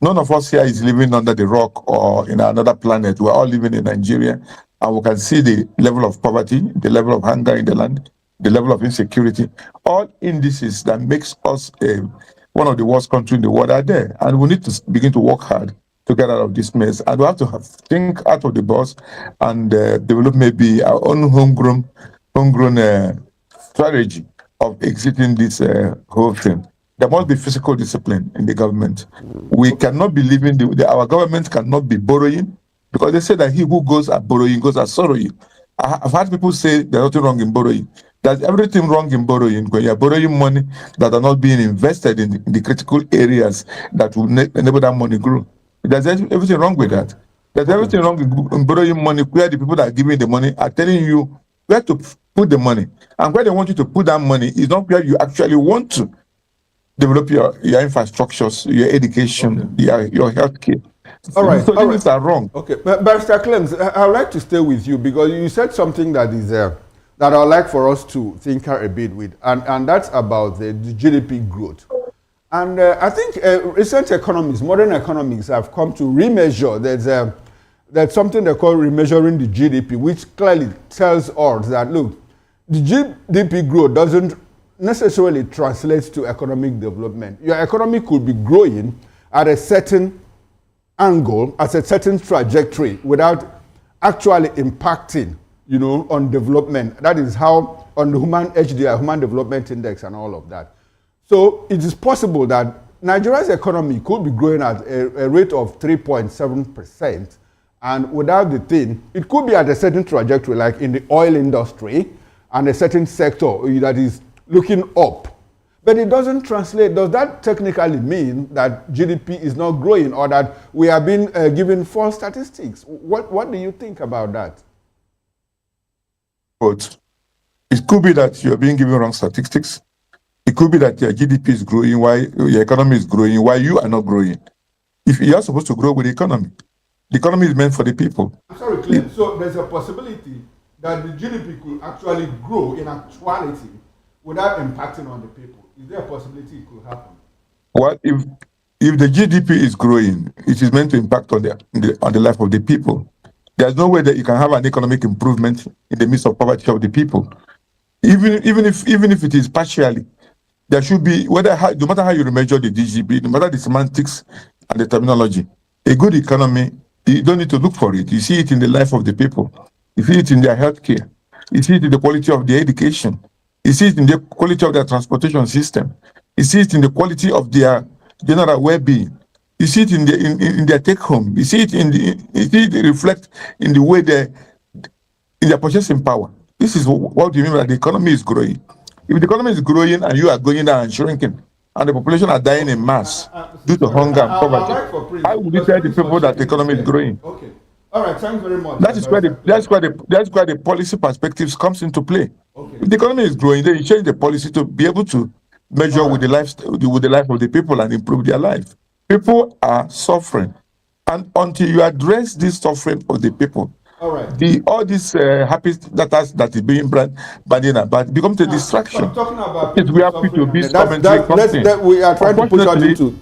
None of us here is living under the rock or in another planet. We're all living in Nigeria, and we can see the level of poverty, the level of hunger in the land, the level of insecurity. All indices that makes us one of the worst countries in the world are there. And we need to begin to work hard to get out of this mess. And we have to think out of the box and develop maybe our own homegrown strategy of exiting this whole thing. There must be physical discipline in the government. We cannot be living, our government cannot be borrowing, because they say that he who goes at borrowing goes at sorrowing. I've heard people say there's nothing wrong in borrowing. There's everything wrong in borrowing when you're borrowing money that are not being invested in the critical areas that will enable that money grow. There's everything wrong with that. There's everything wrong in borrowing money where the people that are giving the money are telling you where to put the money. And where they want you to put that money is not where you actually want to develop your infrastructures, your education, your healthcare. All right. So things are wrong. Okay, but Barrister Clems, I would like to stay with you because you said something that is that I would like for us to think a bit with, and that's about the GDP growth. And I think recent economists, modern economists, have come to remeasure. There's something they call remeasuring the GDP, which clearly tells us that, look, the GDP growth doesn't necessarily translate to economic development. Your economy could be growing at a certain angle, at a certain trajectory, without actually impacting, on development. That is how, on the human HDI, Human Development Index, and all of that. So it is possible that Nigeria's economy could be growing at a rate of 3.7%, and without the thing, it could be at a certain trajectory, like in the oil industry, and a certain sector that is looking up. But it doesn't translate. Does that technically mean that GDP is not growing, or that we are being given false statistics? What do you think about that? But it could be that you're being given wrong statistics. It could be that your GDP is growing while your economy is growing while you are not growing. If you are supposed to grow with the economy is meant for the people. I'm sorry, Clint. So there's a possibility that the GDP could actually grow in actuality without impacting on the people. Is there a possibility it could happen? Well, if the GDP is growing, it is meant to impact on the life of the people. There's no way that you can have an economic improvement in the midst of poverty of the people. Even if it is partially, there should be, no matter how you measure the GDP, no matter the semantics and the terminology, a good economy, you don't need to look for it. You see it in the life of the people. You see it in their healthcare. You see it in the quality of their education. You see it in the quality of their transportation system. You see it in the quality of their general well-being. You see it in their take-home. You see it reflect in the way in their purchasing power. This is what you mean by the economy is growing. If the economy is growing and you are going down and shrinking, and the population are dying in mass due to hunger and poverty, how would you tell the people that the economy is growing? Okay. All right, thanks very much. That's where the policy perspectives comes into play. Okay. If the economy is growing, then you change the policy to be able to measure with the life of the people and improve their life. People are suffering, and until you address this suffering of the people, all right, all these happy data that is being bandied about becomes a distraction. I'm talking about we have P2B's commentary. We are trying to push out into.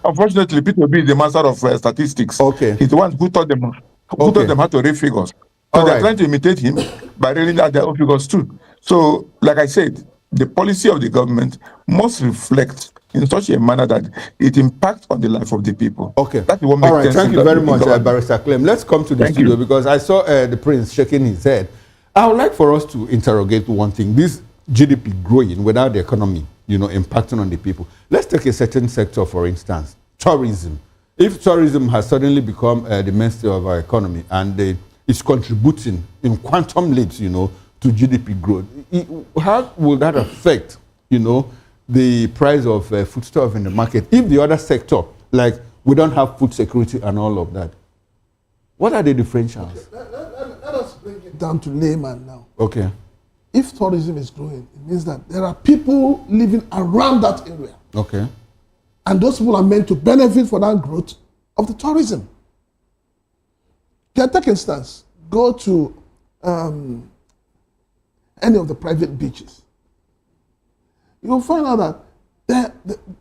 Unfortunately, P2B is the master of statistics. Okay. He's the one who taught them how to read figures. So they're trying to imitate him by reading out their own figures too. So, like I said, the policy of the government must reflect in such a manner that it impacts on the life of the people. Okay. That's what makes all right, sense. thank you very much, Barrister Clem. Let's come to the studio because I saw the Prince shaking his head. I would like for us to interrogate one thing. This GDP growing without the economy impacting on the people. Let's take a certain sector, for instance, tourism. If tourism has suddenly become the mainstay of our economy and it's contributing in quantum leaps, to GDP growth, how will that affect, the price of foodstuff in the market if the other sector, like we don't have food security and all of that? What are the differentials? Okay, let us bring it down to layman now. Okay. If tourism is growing, it means that there are people living around that area. Okay. And those people are meant to benefit from that growth of the tourism. Can take instance, go to any of the private beaches. You'll find out that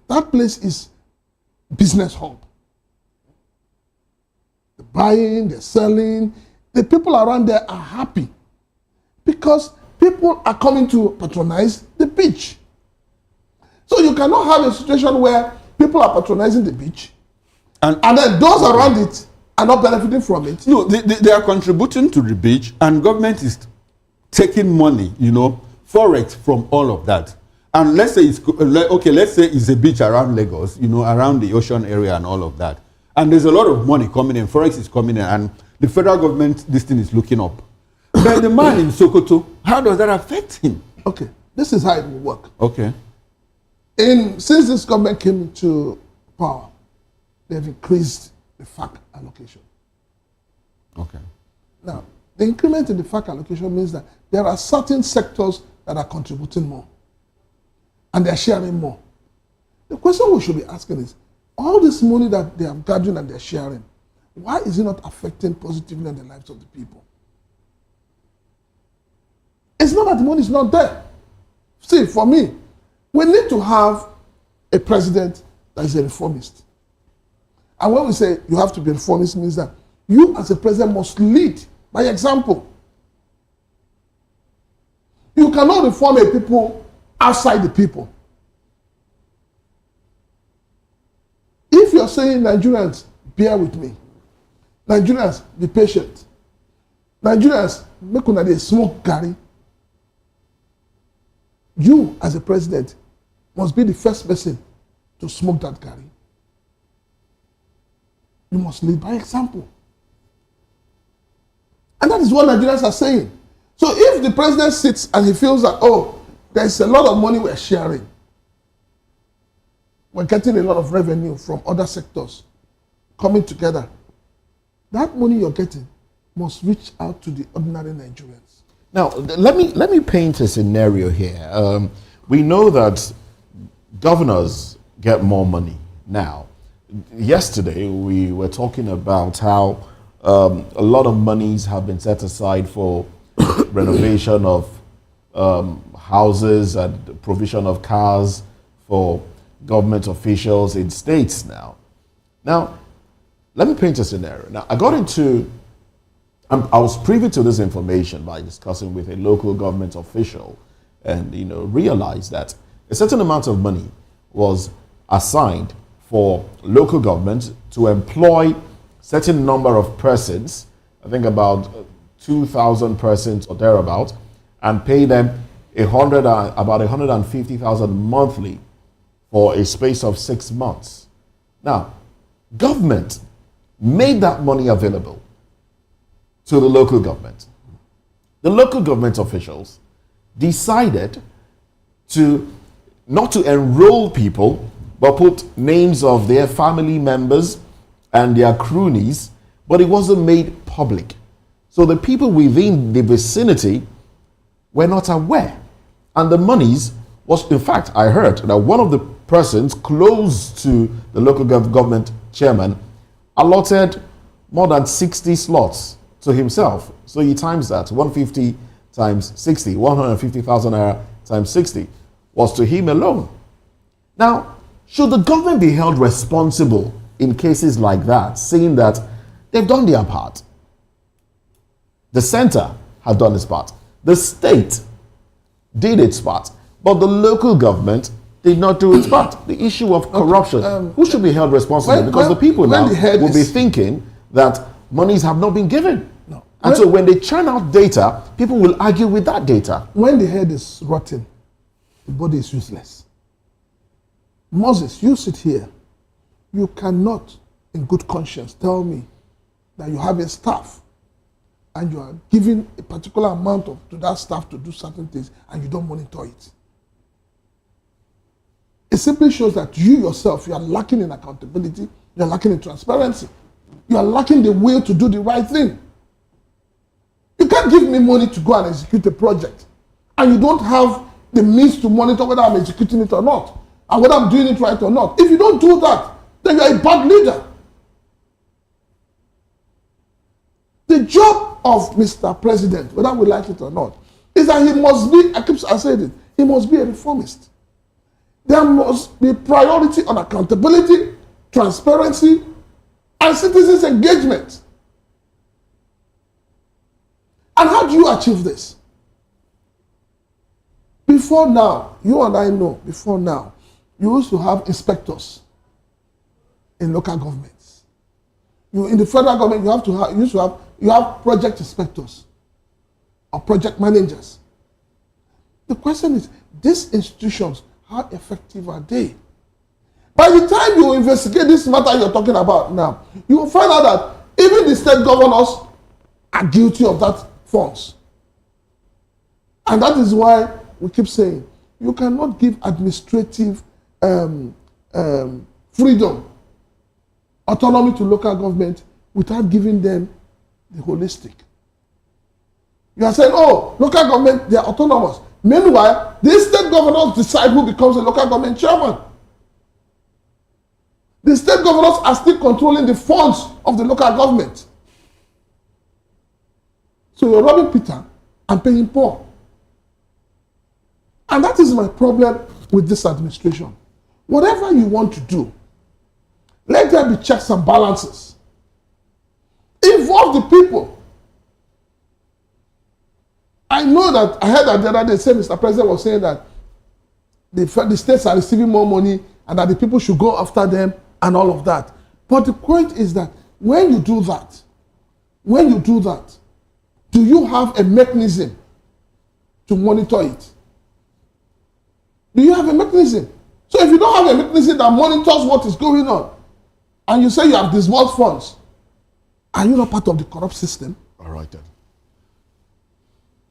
that place is business hub. They're buying, they're selling. The people around there are happy because people are coming to patronize the beach. So you cannot have a situation where people are patronizing the beach and then those around it are not benefiting from it. No, they are contributing to the beach and government is taking money, forex from all of that. And let's say it's a beach around Lagos, around the ocean area and all of that. And there's a lot of money coming in, forex is coming in, and the federal government, this thing is looking up. But the man in Sokoto, how does that affect him? Okay, this is how it will work. Okay. Since this government came into power, they've increased the FAC allocation. Okay. Now, the increment in the FAC allocation means that there are certain sectors that are contributing more and they're sharing more. The question we should be asking is, all this money that they have gathered and they're sharing, why is it not affecting positively on the lives of the people? It's not that the money is not there. See, for me, we need to have a president that is a reformist. And when we say you have to be a reformist, means that you as a president must lead by example. You cannot reform a people outside the people. If you're saying, Nigerians, bear with me. Nigerians, be patient. Nigerians, make una dey smoke garri. You, as a president, must be the first person to smoke that garri. You must lead by example. And that is what Nigerians are saying. So if the president sits and he feels that, oh, there's a lot of money we're sharing, we're getting a lot of revenue from other sectors coming together, that money you're getting must reach out to the ordinary Nigerians. Now, let me paint a scenario here. We know that governors get more money now. Yesterday, we were talking about how a lot of monies have been set aside for renovation of houses and provision of cars for government officials in states now. Now, let me paint a scenario. Now, I was privy to this information by discussing with a local government official and, realized that a certain amount of money was assigned for local government to employ certain number of persons, I think about 2,000 persons or thereabout, and pay them about 150,000 monthly for a space of 6 months. Now, government made that money available to the local government. The local government officials decided not to enroll people, but put names of their family members and their cronies, but it wasn't made public. So the people within the vicinity were not aware. And the monies was, in fact, I heard that one of the persons close to the local government chairman allotted more than 60 slots to himself. So he times that, 150 times 60, 150,000 naira times 60 was to him alone. Now, should the government be held responsible in cases like that, seeing that they've done their part? The center has done its part. The state did its part. But the local government did not do its part. The issue of corruption, who should be held responsible? Because the people now will be thinking that monies have not been given. No. And so when they churn out data, people will argue with that data. When the head is rotten, the body is useless. Moses, you sit here. You cannot, in good conscience, tell me that you have a staff and you are giving a particular amount to that staff to do certain things and you don't monitor it. It simply shows that you yourself, you are lacking in accountability, you are lacking in transparency, you are lacking the will to do the right thing. You can't give me money to go and execute a project and you don't have the means to monitor whether I'm executing it or not and whether I'm doing it right or not. If you don't do that, then you are a bad leader. The job of Mr. President, whether we like it or not, is that he must be, I said it, he must be a reformist. There must be priority on accountability, transparency, and citizens' engagement. And how do you achieve this? Before now, you and I know, before now, you used to have inspectors in local governments. In the federal government, you have project inspectors or project managers. The question is, these institutions, how effective are they? By the time you investigate this matter you're talking about now, you will find out that even the state governors are guilty of that funds. And that is why we keep saying, you cannot give administrative freedom, autonomy to local government without giving them the holistic. You are saying, oh, local government, they are autonomous. Meanwhile, these state governors decide who becomes a local government chairman. The state governors are still controlling the funds of the local government. So you're robbing Peter and paying Paul. And that is my problem with this administration. Whatever you want to do, let there be checks and balances. Involve the people. I know that, I heard that the other day, Mr. President was saying that the states are receiving more money and that the people should go after them and all of that. But the point is that when you do that, do you have a mechanism to monitor it? Do you have a mechanism? So if you don't have a mechanism that monitors what is going on, and you say you have disbursed funds, are you not part of the corrupt system? All right then.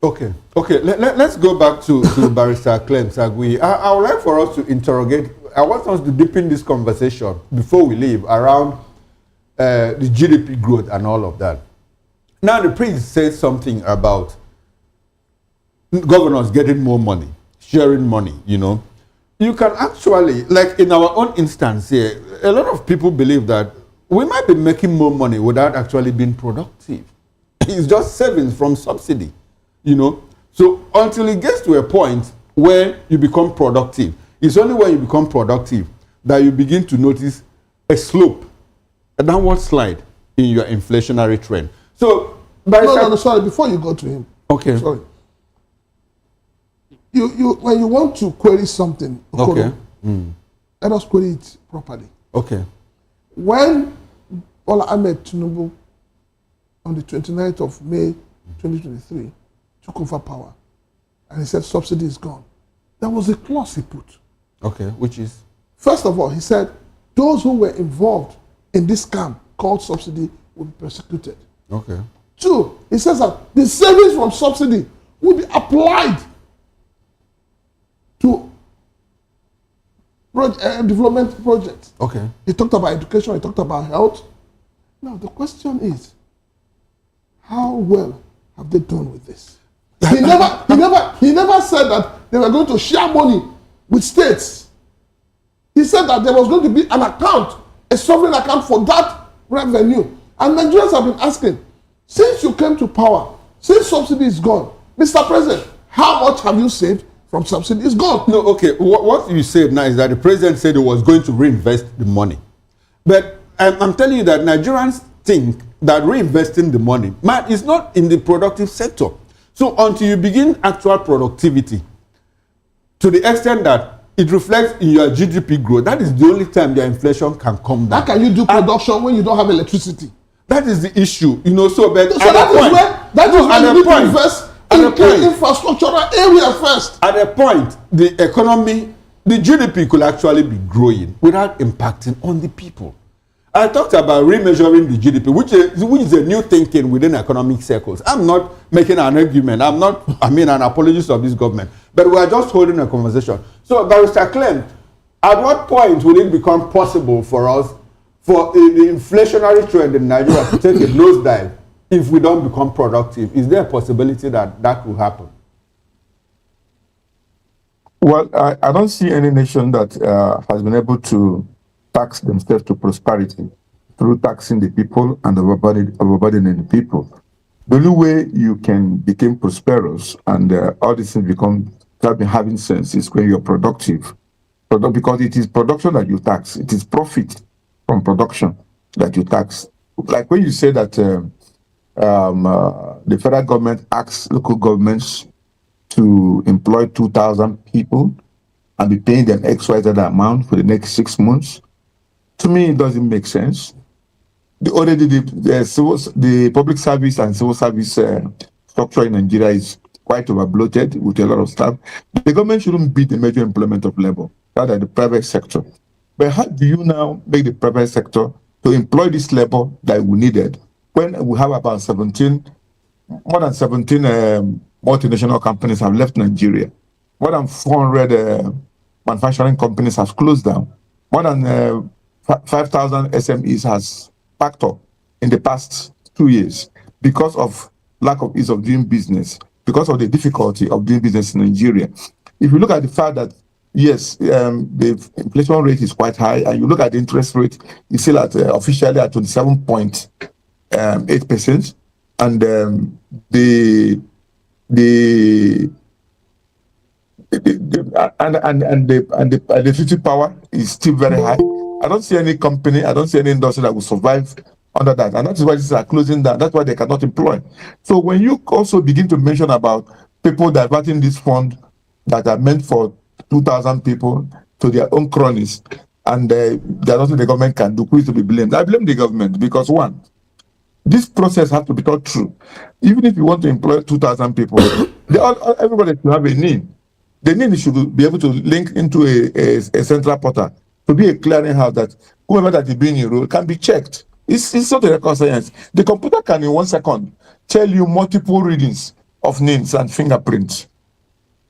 Okay. Let's go back to Barrister Clem Sagui. I would like for us to interrogate, I want us to deepen this conversation before we leave around the GDP growth and all of that. Now the priest said something about governors getting more money, sharing money, you know. You can actually, like in our own instance here, a lot of people believe that we might be making more money without actually being productive. It's just savings from subsidy, you know. So until it gets to a point where you become productive, it's only when you become productive that you begin to notice a slope, a downward slide in your inflationary trend. So, no, sorry, before you go to him. Okay. Sorry. You when you want to query something, okay. Let us query it properly. Okay. When Bola Ahmed Tinubu, on the 29th of May 2023, took over power, and he said subsidy is gone, there was a clause he put. Okay, which is? First of all, he said those who were involved in this scam called subsidy will be persecuted. Okay. 2, he says that the savings from subsidy will be applied to development projects. Okay. He talked about education, he talked about health. Now the question is, how well have they done with this? He never said that they were going to share money with states. He said that there was going to be an account, a sovereign account for that revenue. And Nigerians have been asking, since you came to power, since subsidy is gone, Mr. President, how much have you saved from subsidy? It's gone. No, okay. What you said now is that the president said he was going to reinvest the money. But I'm telling you that Nigerians think that reinvesting the money, man, is not in the productive sector. So until you begin actual productivity, to the extent that it reflects in your GDP growth, that is the only time your inflation can come down. How can you do production when you don't have electricity? That is the issue, you know. So, but so that is where you need to invest in infrastructural area first. At a point, the economy the GDP could actually be growing without impacting on the people. I talked about remeasuring the GDP, which is a new thinking within economic circles. I'm not making an argument. I'm not, an apologist of this government. But we are just holding a conversation. So, Barrister Clem, at what point will it become possible for us, for the inflationary trend in Nigeria to take a nosedive if we don't become productive? Is there a possibility that that will happen? Well, I don't see any nation that has been able to tax themselves to prosperity through taxing the people and overburdening the people. The only way you can become prosperous and all these things start having sense is when you're productive. Because it is production that you tax. It is profit from production that you tax. Like when you say that the federal government asks local governments to employ 2,000 people and be paying them XYZ amount for the next 6 months, to me, it doesn't make sense. The public service and civil service structure in Nigeria is quite overbloated with a lot of staff. The government shouldn't be the major employment of labor, rather the private sector. But how do you now make the private sector to employ this labor that we needed when we have about more than 17 multinational companies have left Nigeria? More than 400 manufacturing companies have closed down. More than 5,000 SMEs has packed up in the past 2 years because of lack of ease of doing business, because of the difficulty of doing business in Nigeria. If you look at the fact that, yes, the inflation rate is quite high, and you look at the interest rate, it's still at officially at 27.8%, and the electricity power is still very high. I don't see any company, I don't see any industry that will survive under that. And that is why these are closing down. That's why they cannot employ. So when you also begin to mention about people diverting this fund that are meant for 2,000 people to their own cronies, and there's nothing the government can do, who is to be blamed? I blame the government because, one, this process has to be thought through. Even if you want to employ 2,000 people, everybody should have a need. The need should be able to link into a central portal to be a clearinghouse that whoever that is being enrolled can be checked. It's not a record science. The computer can in 1 second tell you multiple readings of names and fingerprints.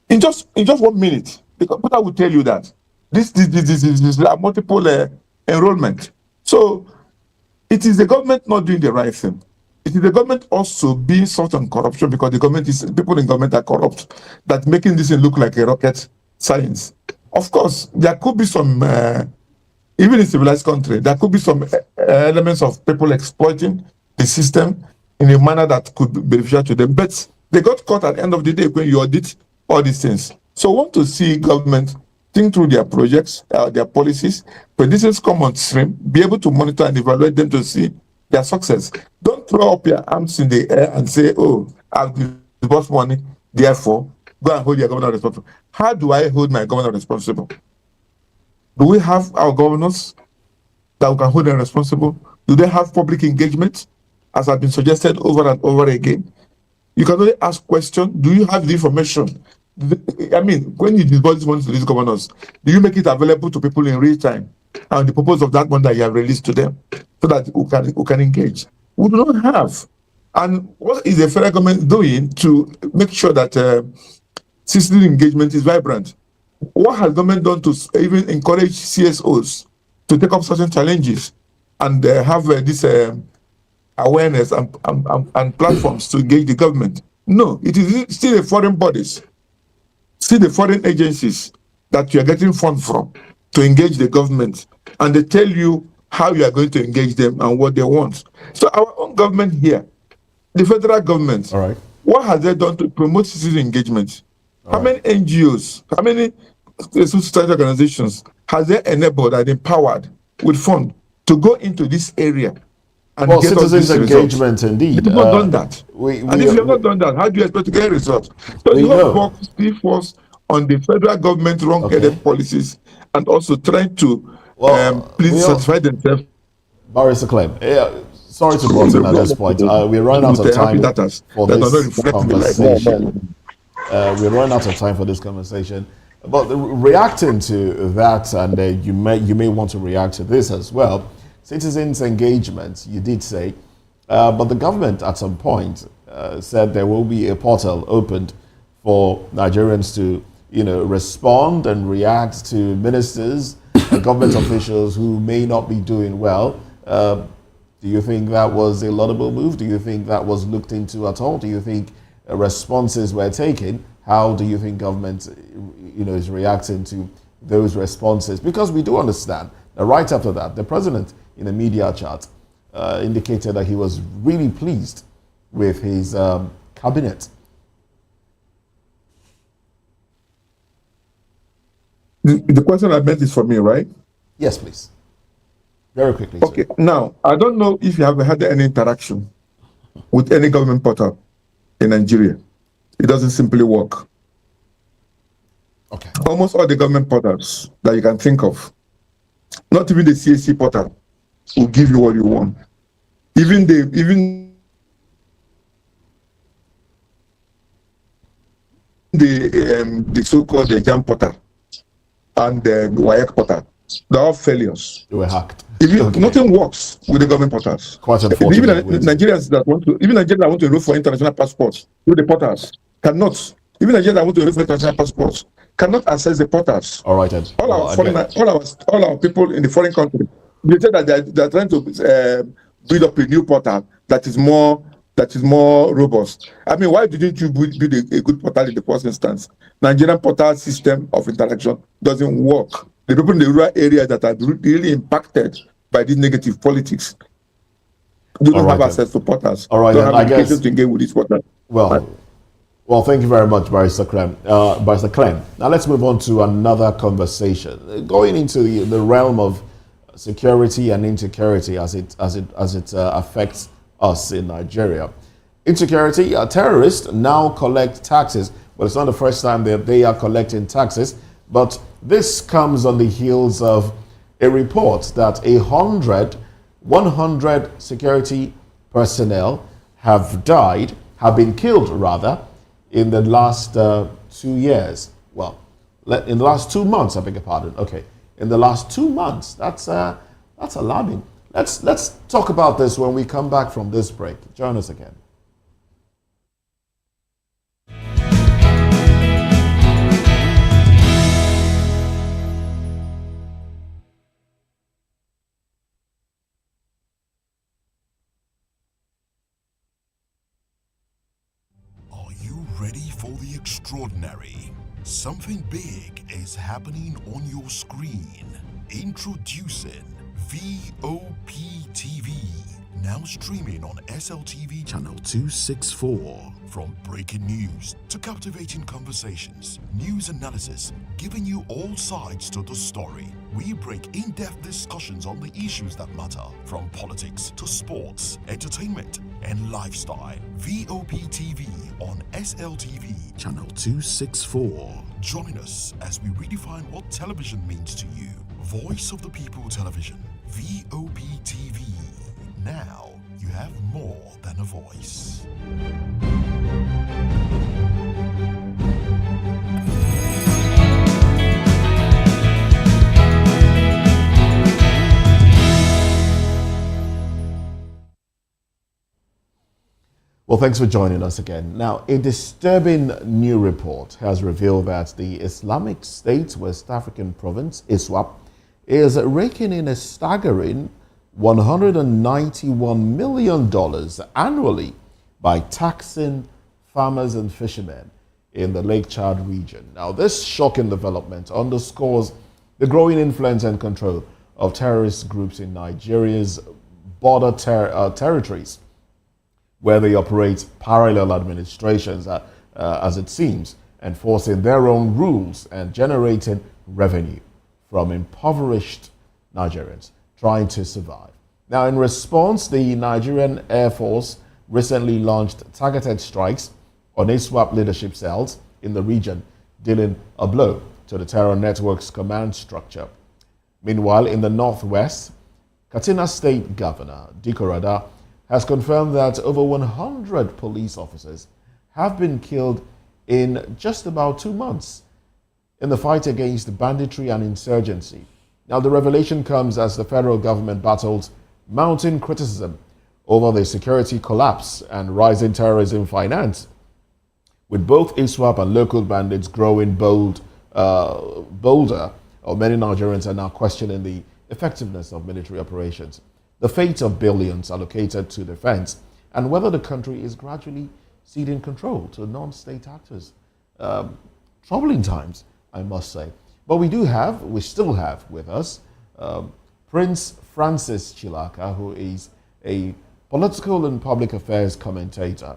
In just 1 minute, the computer will tell you that this multiple enrollment. So it is the government not doing the right thing. It is the government also being soft on corruption because people in government are corrupt, that making this look like a rocket science. Of course, there could be some, even in civilized country, there could be some elements of people exploiting the system in a manner that could be beneficial to them. But they got caught at the end of the day when you audit all these things. So I want to see government think through their projects, their policies, when this is come on stream, be able to monitor and evaluate them to see their success. Don't throw up your arms in the air and say, oh, I've disbursed money, therefore, go and hold your governor responsible. How do I hold my governor responsible? Do we have our governors that we can hold them responsible? Do they have public engagement, as has been suggested over and over again? You can only ask questions. Do you have the information? I mean, when you disburse money to these governors, do you make it available to people in real time? And the purpose of that money that you have released to them, so that we can engage. We do not have. And what is the federal government doing to make sure that citizen engagement is vibrant? What has government done to even encourage CSOs to take up certain challenges and have this awareness and platforms to engage the government? No, it is still the foreign bodies, still the foreign agencies that you are getting funds from to engage the government, and they tell you how you are going to engage them and what they want. So our own government here, the federal government, all right, what has they done to promote citizen engagement? How many NGOs, how many society organizations has they enabled and empowered with funds to go into this area and well, get citizens engagement, indeed. You've not done that. And if you have not done that, how do you expect to get results? So the whole work still falls on the federal government wrong-headed policies and also trying to please satisfy themselves. Barrister Clem, sorry to bother in at this point. We're running out of time for this conversation. We're running out of time for this conversation. But reacting to that, and you may want to react to this as well. Citizens' engagement, you did say, but the government at some point said there will be a portal opened for Nigerians to, respond and react to ministers and government officials who may not be doing well. Do you think that was a laudable move? Do you think that was looked into at all? Do you think responses were taken? How do you think government, is reacting to those responses? Because we do understand that right after that, the president in a media chat indicated that he was really pleased with his cabinet. The question I meant is for me, right? Yes, please. Very quickly. Okay. Sir. Now, I don't know if you have had any interaction with any government portal in Nigeria. It doesn't simply work. Okay. Almost all the government portals that you can think of, not even the CAC portal, will give you what you want. Even the so-called exam portal and the WAEC portal, they're all failures. They were hacked. Okay. Nothing works with the government portals. Quite unfortunate. Even Nigerians that want to enroll for international passports through the portals cannot. Even Nigerians that want to enroll for international passports cannot access the portals. All right, Ed. All our people in the foreign country, they say that they're trying to build up a new portal that is more robust. I mean, why didn't you build a good portal in the first instance? Nigerian portal system of interaction doesn't work. The people in the rural areas that are really impacted by these negative politics do not have access to portals. All right, don't have I guess to engage with this portal. Well, thank you very much, Barrister Clem. Now let's move on to another conversation, going into the realm of security and insecurity as it affects us in Nigeria. Insecurity, terrorists now collect taxes. Well, it's not the first time that they are collecting taxes, but this comes on the heels of a report that 100 security personnel have been killed rather, in the last 2 years. Well, in the last 2 months, I beg your pardon. Okay, in the last 2 months, that's alarming. Let's talk about this when we come back from this break. Join us again. Are you ready for the extraordinary? Something big is happening on your screen. Introducing VOP TV, now streaming on SLTV channel 264. From breaking news to captivating conversations, news analysis, giving you all sides to the story. We break in-depth discussions on the issues that matter, from politics to sports, entertainment, and lifestyle. VOP TV on SLTV channel 264. Join us as we redefine what television means to you. Voice of the People Television, VOP TV. Now you have more than a voice. Well, thanks for joining us again. Now, a disturbing new report has revealed that the Islamic State West African province, ISWAP, is raking in a staggering $191 million annually by taxing farmers and fishermen in the Lake Chad region. Now, this shocking development underscores the growing influence and control of terrorist groups in Nigeria's border territories, where they operate parallel administrations, as it seems, enforcing their own rules and generating revenue from impoverished Nigerians trying to survive. Now, in response, the Nigerian Air Force recently launched targeted strikes on ISWAP leadership cells in the region, dealing a blow to the terror network's command structure. Meanwhile, in the northwest, Katsina State Governor Diko Rada has confirmed that over 100 police officers have been killed in just about 2 months in the fight against banditry and insurgency. Now, the revelation comes as the federal government battles mounting criticism over the security collapse and rising terrorism finance, with both ISWAP and local bandits growing bolder. Many Nigerians are now questioning the effectiveness of military operations, the fate of billions allocated to defense, and whether the country is gradually ceding control to non-state actors. Troubling times, I must say. But we still have with us Prince Francis Chilaka, who is a political and public affairs commentator,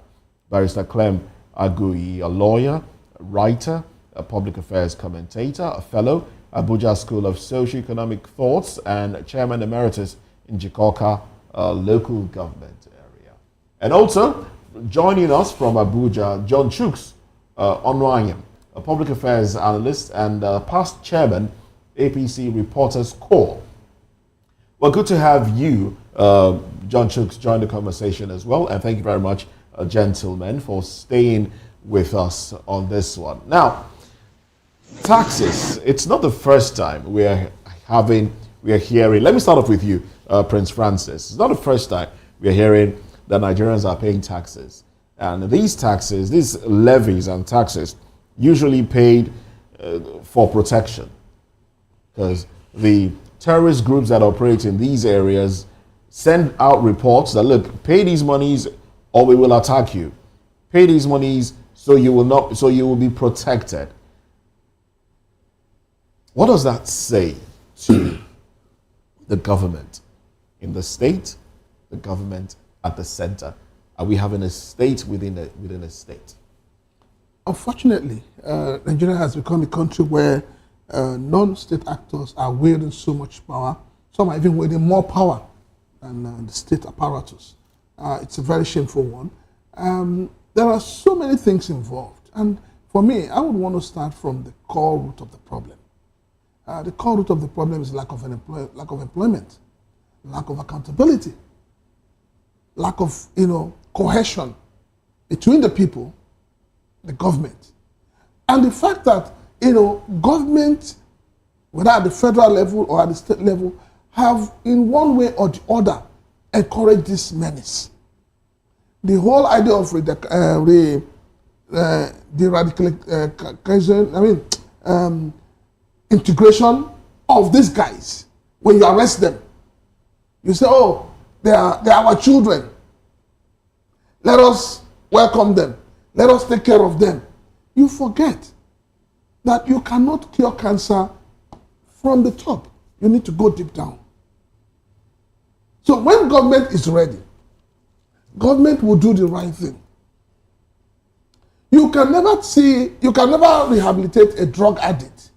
Barrister Clem Agui, a lawyer, a writer, a public affairs commentator, a fellow, Abuja School of Socio-Economic Thoughts, and chairman emeritus in Jikoka local government area. And also, joining us from Abuja, John Chuks Onwanyam, a public affairs analyst and past chairman, APC Reporters Corps. Well, good to have you, John Chuks, join the conversation as well. And thank you very much, gentlemen, for staying with us on this one. Now, taxes. It's not the first time we are hearing. Let me start off with you, Prince Francis. It's not the first time we are hearing that Nigerians are paying taxes. And these taxes, these levies and taxes, usually paid for protection. Because the terrorist groups that operate in these areas send out reports that, look, pay these monies or we will attack you. Pay these monies so you will be protected. What does that say to the government in the state, the government at the center? Are we having a state within a state? Unfortunately, Nigeria has become a country where non-state actors are wielding so much power. Some are even wielding more power than the state apparatus. It's a very shameful one. There are so many things involved. And for me, I would want to start from the core root of the problem. The core root of the problem is lack of employment, lack of accountability, lack of cohesion between the people, the government, and the fact that government, whether at the federal level or at the state level, have in one way or the other encouraged this menace. The whole idea of integration of these guys. When you arrest them, you say, oh, they are our children. Let us welcome them. Let us take care of them. You forget that you cannot cure cancer from the top. You need to go deep down. So when government is ready, government will do the right thing. You can never rehabilitate a drug addict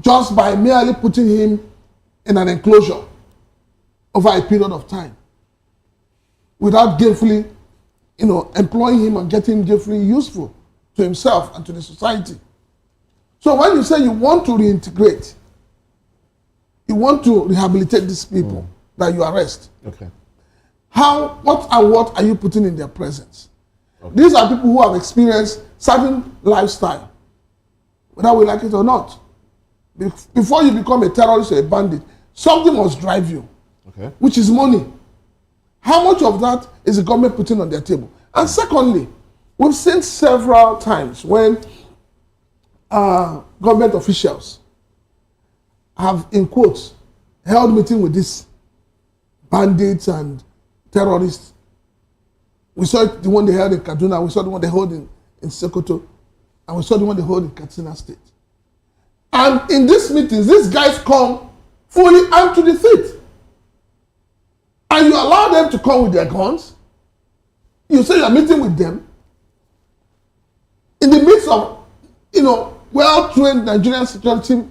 just by merely putting him in an enclosure over a period of time without gainfully, employing him and getting him gainfully useful to himself and to the society. So when you say you want to reintegrate, you want to rehabilitate these people that you arrest, okay, what are you putting in their presence? Okay. These are people who have experienced certain lifestyle, whether we like it or not. Before you become a terrorist or a bandit, something must drive you, okay, which is money. How much of that is the government putting on their table? And secondly, we've seen several times when government officials have, in quotes, held meeting with these bandits and terrorists. We saw the one they held in Kaduna, we saw the one they held in Sokoto, and we saw the one they held in Katsina State. And in these meetings, these guys come fully armed to the teeth. And you allow them to come with their guns. You say you're meeting with them. In the midst of, well-trained Nigerian security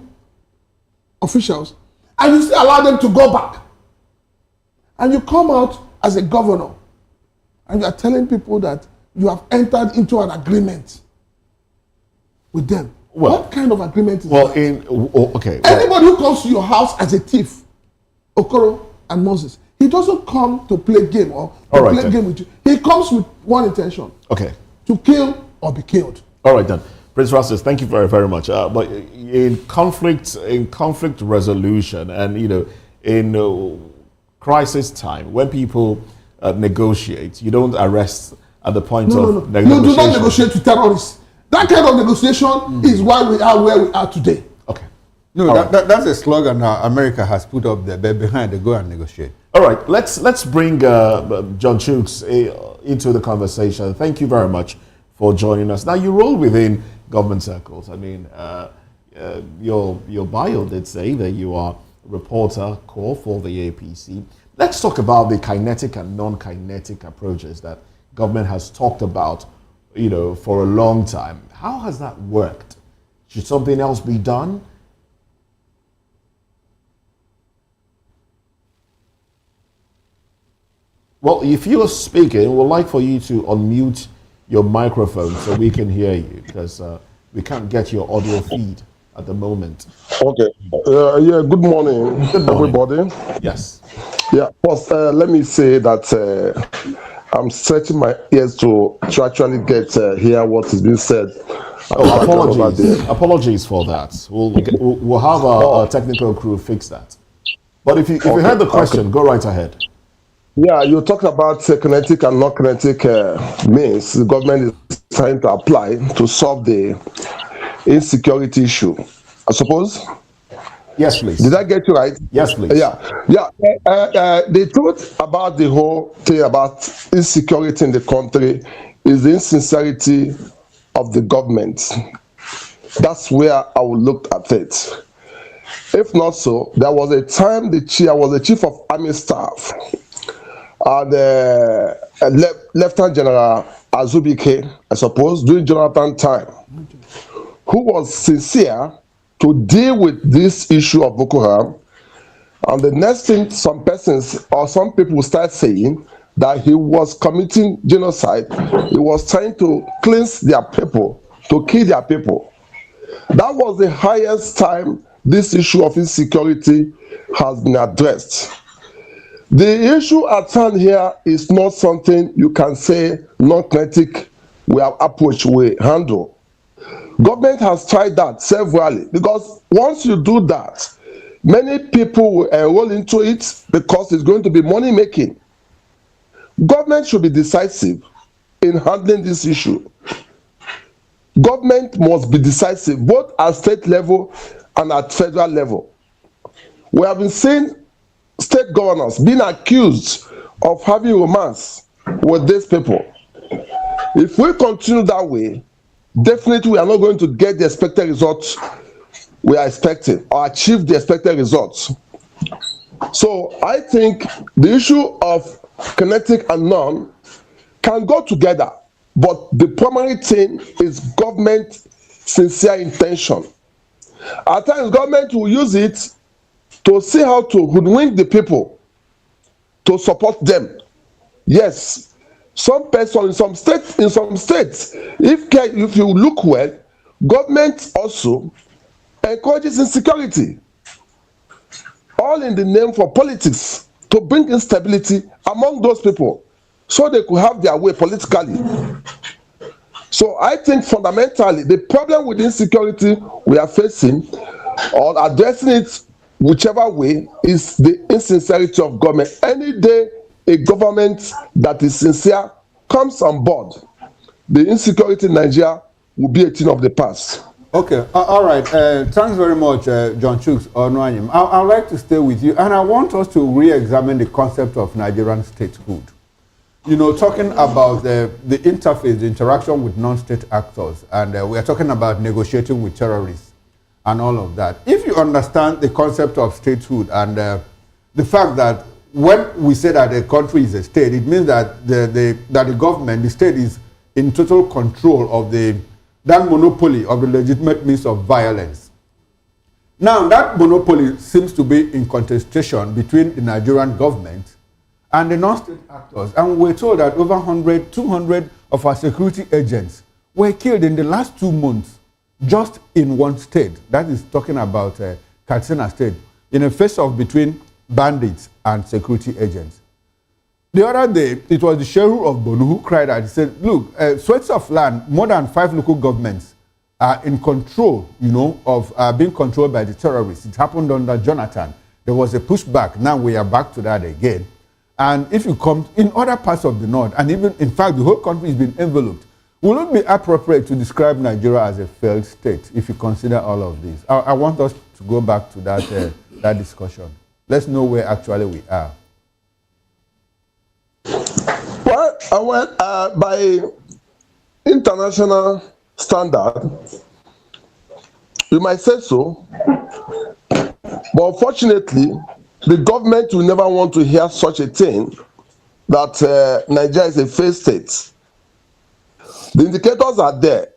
officials, and you still allow them to go back. And you come out as a governor, and you are telling people that you have entered into an agreement with them. Well, what kind of agreement is that? Anybody who comes to your house as a thief, Okoro and Moses, he doesn't come to play game or to play game with you. He comes with one intention. Okay. To kill or be killed. All right then. Prince Rastus, thank you very, very much. But in conflict resolution, and in crisis time, when people negotiate, you don't arrest at the point of negotiation. You do not negotiate with terrorists. That kind of negotiation is why we are where we are today. Okay. No, that's a slogan America has put up there, but behind they go and negotiate. All right, let's bring John Chuks into the conversation. Thank you very much for joining us. Now, you roll within government circles. I mean, your bio did say that you are a reporter core for the APC. Let's talk about the kinetic and non-kinetic approaches that government has talked about, for a long time. How has that worked? Should something else be done? Well, if you are speaking, we'd like for you to unmute your microphone so we can hear you, because we can't get your audio feed at the moment. Okay. Yeah, good morning, everybody. Yes. Yeah, first, let me say that I'm stretching my ears to actually get hear what is being said. Apologies for that. We'll have our technical crew fix that. But if you heard the question, go right ahead. Yeah, you talked about kinetic and non-kinetic means the government is trying to apply to solve the insecurity issue. I suppose? Yes, please. Did I get you right? Yes, please. Yeah. The truth about the whole thing about insecurity in the country is the insincerity of the government. That's where I would look at it. If not so, there was a time I was the chief of army staff, and Lieutenant General Azubike, I suppose, during Jonathan time, who was sincere to deal with this issue of Boko Haram. And the next thing some persons or some people start saying that he was committing genocide, he was trying to cleanse their people, to kill their people. That was the highest time this issue of insecurity has been addressed. The issue at hand here is not something you can say non-kinetic approach we handle. Government has tried that severally, because once you do that, many people will enroll into it because it's going to be money making. Government should be decisive in handling this issue. Government must be decisive both at state level and at federal level. We have been seeing state governors being accused of having romance with these people. If we continue that way, definitely we are not going to get the expected results we are expecting or achieve the expected results. So I think the issue of kinetic and non can go together, but the primary thing is government sincere intention. At times government will use it to see how to hoodwink the people, to support them. Yes, some person in some states, if you look well, government also encourages insecurity, all in the name for politics, to bring instability among those people so they could have their way politically. So I think fundamentally the problem with insecurity we are facing, or addressing it whichever way, is the insincerity of government. Any day a government that is sincere comes on board, the insecurity in Nigeria will be a thing of the past. Okay, all right. Thanks very much, John Chuks Onwanyim. I'd like to stay with you, and I want us to re-examine the concept of Nigerian statehood. Talking about the interface, the interaction with non-state actors, and we are talking about negotiating with terrorists and all of that. If you understand the concept of statehood and the fact that when we say that a country is a state, it means that the government, the state, is in total control of that monopoly of the legitimate means of violence. Now, that monopoly seems to be in contestation between the Nigerian government and the non-state actors. And we're told that over 200 of our security agents were killed in the last 2 months just in one state. That is talking about Katsina State, in a face-off between bandits and security agents. The other day, it was the Shehu of Bonu who cried out. He said, look, sweats of land, more than 5 local governments are in control, you know, of being controlled by the terrorists. It happened under Jonathan. There was a pushback. Now we are back to that again. And if you come in other parts of the north, and even, in fact, the whole country has been enveloped, will it be appropriate to describe Nigeria as a failed state if you consider all of this? I want us to go back to that, that discussion. Let's know where actually we are. Well, by international standard, you might say so, but unfortunately, the government will never want to hear such a thing, that Nigeria is a failed state. The indicators are there,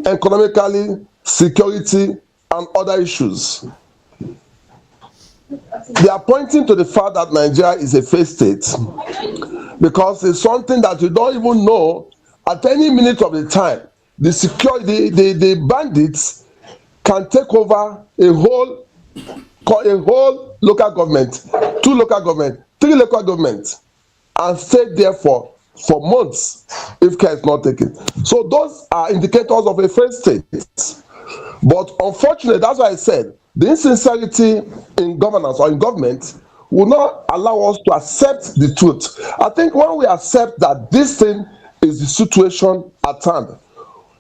economically, security, and other issues. They are pointing to the fact that Nigeria is a failed state because it's something that you don't even know at any minute of the time. The bandits can take over a whole local government, 2 local government, 3 local governments, and stay there for months if care is not taken. So those are indicators of a failed state. But unfortunately, that's why I said the insincerity in governance or in government will not allow us to accept the truth. I think when we accept that this thing is the situation at hand,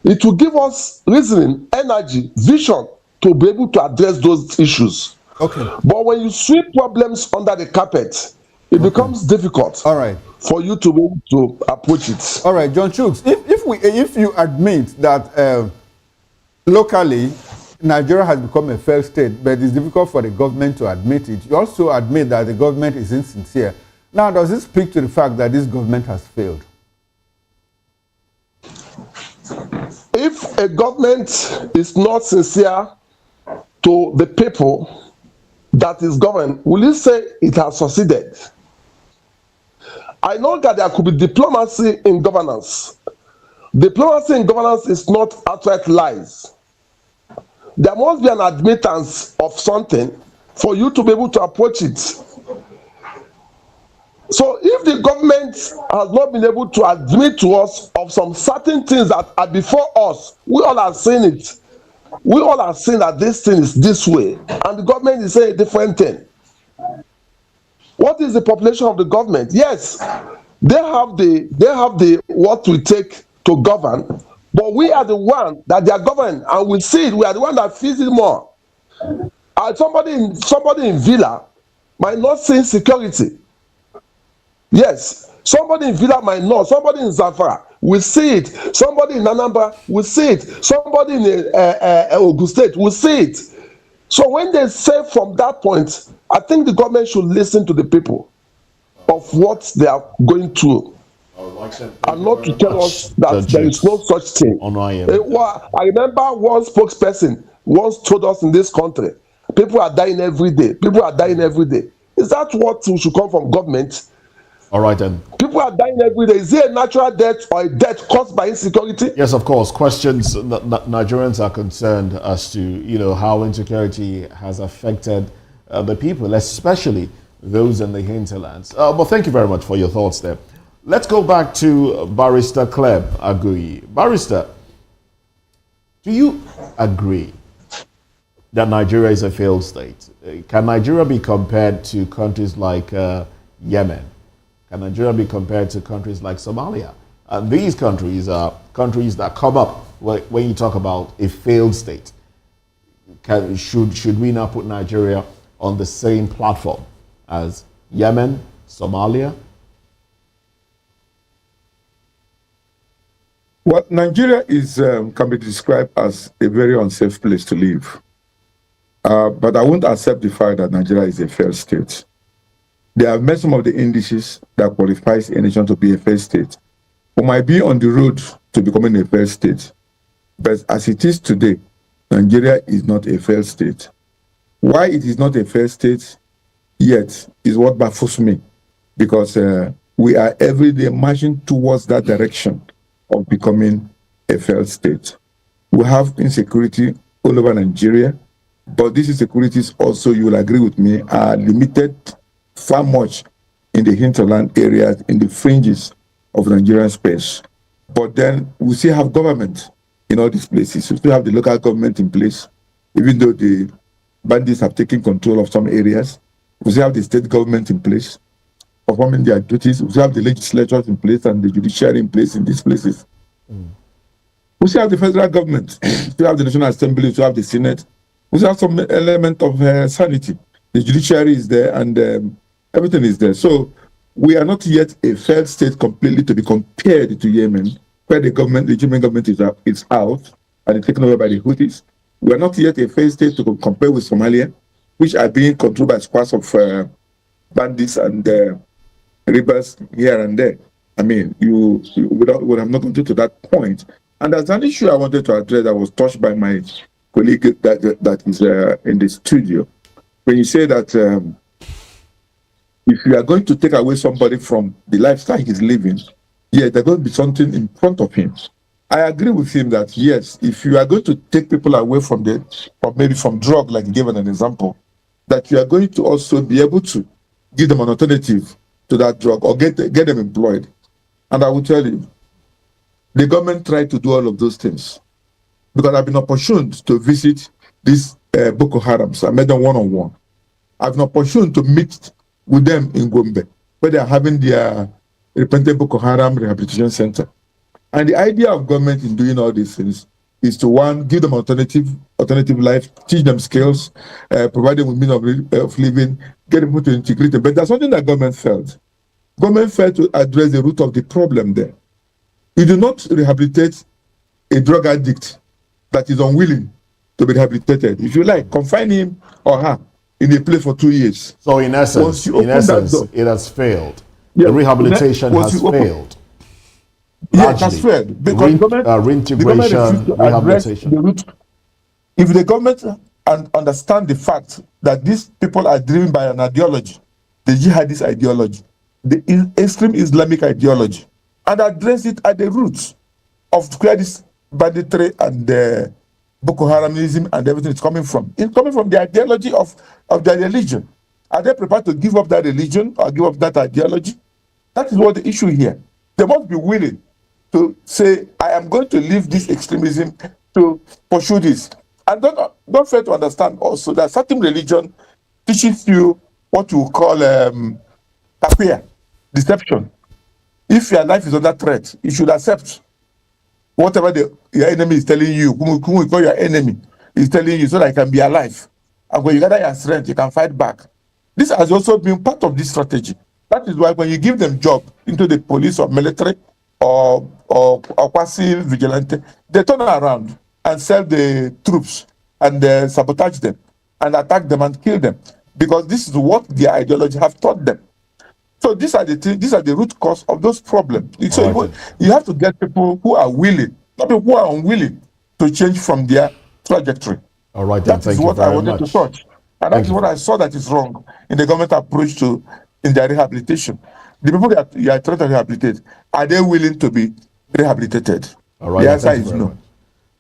it will give us reasoning, energy, vision to be able to address those issues. Okay. But when you sweep problems under the carpet, it becomes difficult. All right. For you to be able to approach it. All right, John Chooks, if you admit that locally Nigeria has become a failed state, but it's difficult for the government to admit it, you also admit that the government is insincere. Now, does this speak to the fact that this government has failed? If a government is not sincere to the people that is governed, will you say it has succeeded? I know that there could be diplomacy in governance. Diplomacy in governance is not outright lies. There must be an admittance of something for you to be able to approach it. So if the government has not been able to admit to us of some certain things that are before us, we all have seen it. We all have seen that this thing is this way, and the government is saying a different thing. What is the population of the government? Yes, they have the what we take to govern, but we are the one that they are governing, and we see it. We are the one that feels it more. Somebody in Villa might not see insecurity. Yes, somebody in Villa might not. Somebody in Zamfara will see it. Somebody in Anambra will see it. Somebody in Ogun State will see it. So when they say from that point, I think the government should listen to the people of what they are going through, and not to tell us that there is no such thing. I remember one spokesperson once told us in this country, people are dying every day. People are dying every day. Is that what should come from government? All right, then. People are dying every day. Is it a natural death or a death caused by insecurity? Yes, of course. Questions. Nigerians are concerned as to how insecurity has affected the people, especially those in the hinterlands. But thank you very much for your thoughts there. Let's go back to Barrister Cleb Aguyi. Barrister, do you agree that Nigeria is a failed state? Can Nigeria be compared to countries like Yemen? Can Nigeria be compared to countries like Somalia? And these countries are countries that come up when you talk about a failed state. Should we now put Nigeria on the same platform as Yemen, Somalia? Well, Nigeria can be described as a very unsafe place to live. But I won't accept the fact that Nigeria is a failed state. They have met some of the indices that qualifies a nation to be a failed state. We might be on the road to becoming a failed state. But as it is today, Nigeria is not a failed state. Why it is not a failed state yet is what baffles me. Because we are every day marching towards that direction of becoming a failed state. We have insecurity all over Nigeria, but these insecurities also, you will agree with me, are limited far much in the hinterland areas, in the fringes of Nigerian space. But then we still have government in all these places. We still have the local government in place, even though the bandits have taken control of some areas. We still have the state government in place, performing their duties. We still have the legislatures in place and the judiciary in place in these places. We still have the federal government. We still have the National Assembly. We still have the Senate. We still have some element of sanity. The judiciary is there and everything is there. So we are not yet a failed state completely to be compared to Yemen, where the Yemen government is out and it's taken over by the Houthis. We are not yet a failed state to compare with Somalia, which are being controlled by squads of bandits and rebels here and there. I mean, you would have not gone to that point. And there's an issue I wanted to address that was touched by my colleague that is in the studio. When you say that if you are going to take away somebody from the lifestyle he's living, yeah, there's going to be something in front of him. I agree with him that yes, if you are going to take people away from maybe from drug, like he gave an example, that you are going to also be able to give them an alternative to that drug or get them employed. And I will tell you, the government tried to do all of those things because I've been opportuned to visit these Boko Harams. I met them one-on-one. I've been opportuned to meet with them in Gombe, where they are having their repentant Boko Haram rehabilitation center. And the idea of government in doing all these things is to, one, give them alternative life, teach them skills, provide them with means of living, get them to integrate them. But there's something that government failed. Government failed to address the root of the problem there. You do not rehabilitate a drug addict that is unwilling to be rehabilitated. If you like, confine him or her in a place for 2 years. So in essence, it has failed. Yeah, the rehabilitation has failed. Yeah, it has failed. Because reintegration, rehabilitation. The root. If the government understand the fact that these people are driven by an ideology, the jihadist ideology, the extreme Islamic ideology, and address it at the roots of where this banditry and the Boko Haramism and everything is coming from. It's coming from the ideology of their religion. Are they prepared to give up that religion or give up that ideology? That is what the issue here. They must be willing to say, I am going to leave this extremism to pursue this. And don't fail to understand also that certain religion teaches you what you call tapia, deception. If your life is under threat, you should accept whatever your enemy is telling you, whom we call your enemy, is telling you so that you can be alive. And when you gather your strength, you can fight back. This has also been part of this strategy. That is why when you give them job into the police or military or quasi-vigilante, they turn around and sell the troops and sabotage them and attack them and kill them because this is what their ideology have taught them. So these are the root cause of those problems. So you have to get people who are willing, not people who are unwilling to change from their trajectory. All right, that is what I wanted to touch. And that is what I saw that is wrong in the government approach in their rehabilitation. The people that you are trying to rehabilitate, are they willing to be rehabilitated? All right, the answer is no.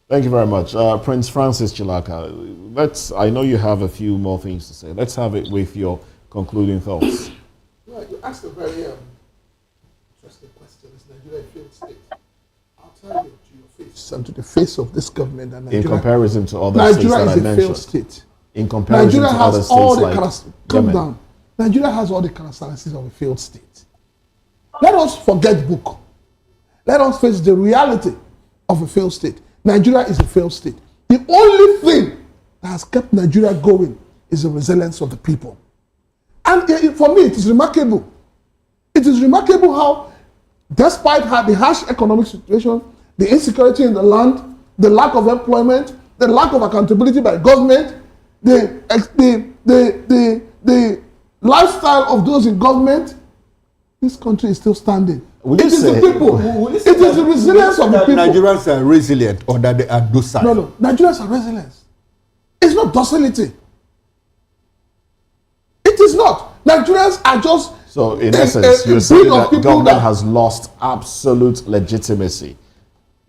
Thank you very much. Prince Francis Chilaka, I know you have a few more things to say. Let's have it with your concluding thoughts. Well, you asked a very interesting question. Is Nigeria a failed state? I'll tell you to your face and to the face of this government that Nigeria, in comparison to other Nigeria states that I is a mentioned. failed state. In comparison Nigeria to other has states all the like calm Yemen. down. Nigeria has all the characteristics of a failed state. Let us forget book. Let us face the reality of a failed state. Nigeria is a failed state. The only thing that has kept Nigeria going is the resilience of the people. And for me, it is remarkable. It is remarkable how, despite the harsh economic situation, the insecurity in the land, the lack of employment, the lack of accountability by government, the lifestyle of those in government, this country is still standing. It is the people. It is the resilience of the people. Nigerians are resilient or that they are docile? No, Nigerians are resilient. It's not docility. It is not. Nigerians are just... So, in essence, you're saying that government has lost absolute legitimacy,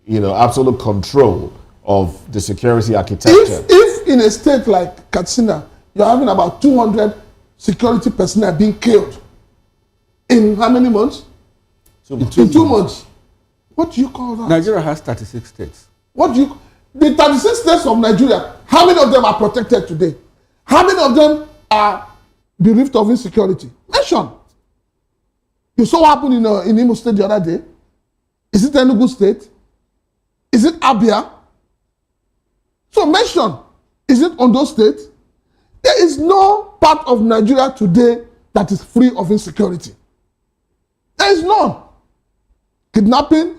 absolute control of the security architecture. If in a state like Katsina, you're having about 200 security personnel being killed in how many months? 2 months. In 2 months. What do you call that? Nigeria has 36 states. The 36 states of Nigeria, how many of them are protected today? How many of them are bereft of insecurity? Mention. You saw what happened in Imo State the other day. Is it Enugu State? Is it Abia? So mention. Is it Ondo State? There is no part of Nigeria today that is free of insecurity. There is none. Kidnapping,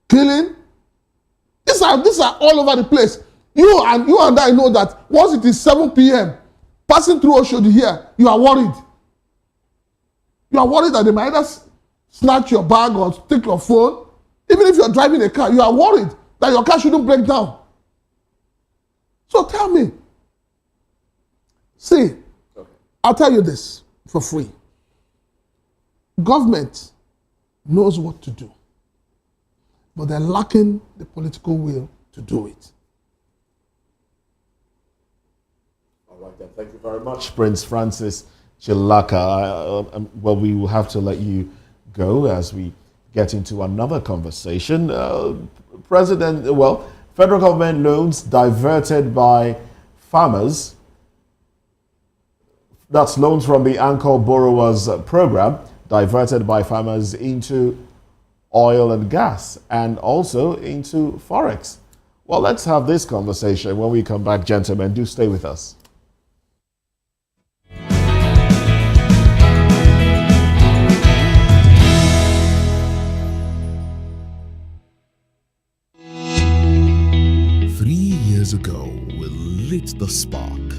killing. These are all over the place. You and I know that once it is 7 p.m., passing through Oshodi here, you are worried. You are worried that they might either snatch your bag or take your phone. Even if you are driving a car, you are worried that your car shouldn't break down. So tell me. See, I'll tell you this for free. Government knows what to do, but they're lacking the political will to do it. All right, then. Thank you very much, Prince Francis Chilaka. Well, we will have to let you go as we get into another conversation. Federal government loans diverted by farmers. That's loans from the Anchor Borrowers Program, diverted by farmers into oil and gas and also into Forex. Well, let's have this conversation when we come back, gentlemen. Do stay with us. Ago, we lit the spark.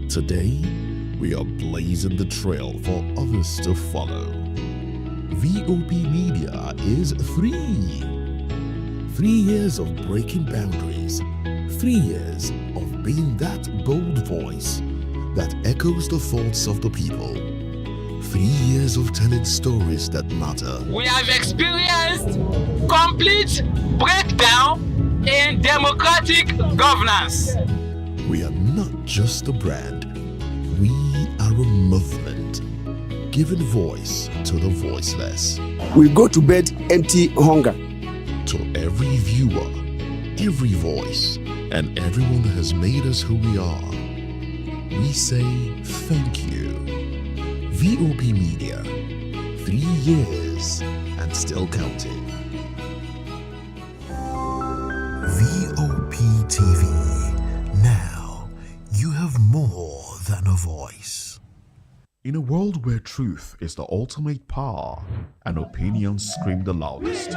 Today, we are blazing the trail for others to follow. VOP Media is free. 3 years of breaking boundaries. 3 years of being that bold voice that echoes the thoughts of the people. 3 years of telling stories that matter. We have experienced complete breakdown in democratic governance. We are not just a brand, we are a movement, giving voice to the voiceless. We go to bed empty hunger. To every viewer, every voice, and everyone that has made us who we are, we say thank you. VOP Media, 3 years and still counting. VOP TV. Now, you have more than a voice. In a world where truth is the ultimate power and opinions scream the loudest,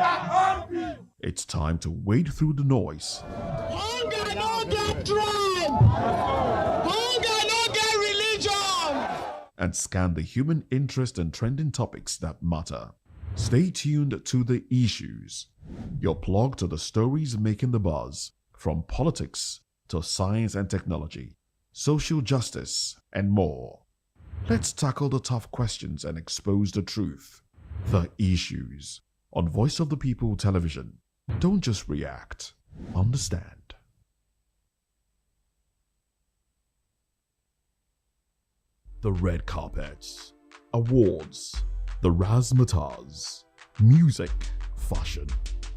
it's time to wade through the noise. Hunger no get tribe. Hunger no get religion. And scan the human interest and trending topics that matter. Stay tuned to The Issues, your plug to the stories making the buzz, from politics to science and technology, social justice, and more. Let's tackle the tough questions and expose the truth. The Issues on Voice of the People Television. Don't just react, understand. The red carpets, awards, the razzmatazz, music, fashion,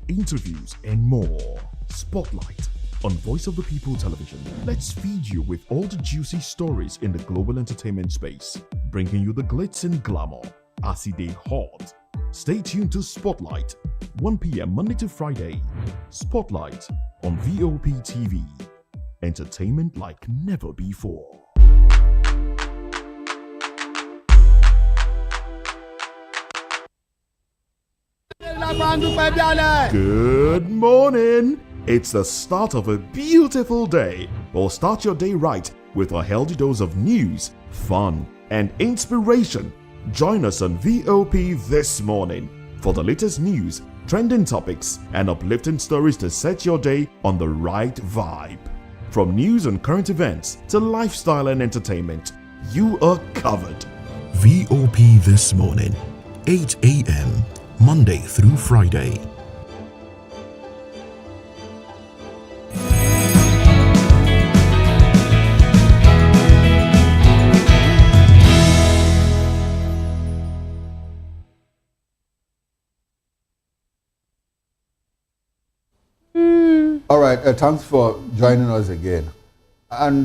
interviews, and more. Spotlight on Voice of the People Television. Let's feed you with all the juicy stories in the global entertainment space, bringing you the glitz and glamour as they hot. Stay tuned to Spotlight, 1 p.m. Monday to Friday. Spotlight on VOP TV. Entertainment like never before. Good morning. It's the start of a beautiful day. Well, start your day right with a healthy dose of news, fun, and inspiration. Join us on VOP this morning for the latest news, trending topics, and uplifting stories to set your day on the right vibe. From news and current events to lifestyle and entertainment, you are covered. VOP this morning, 8 a.m. Monday through Friday. All right, thanks for joining us again. And,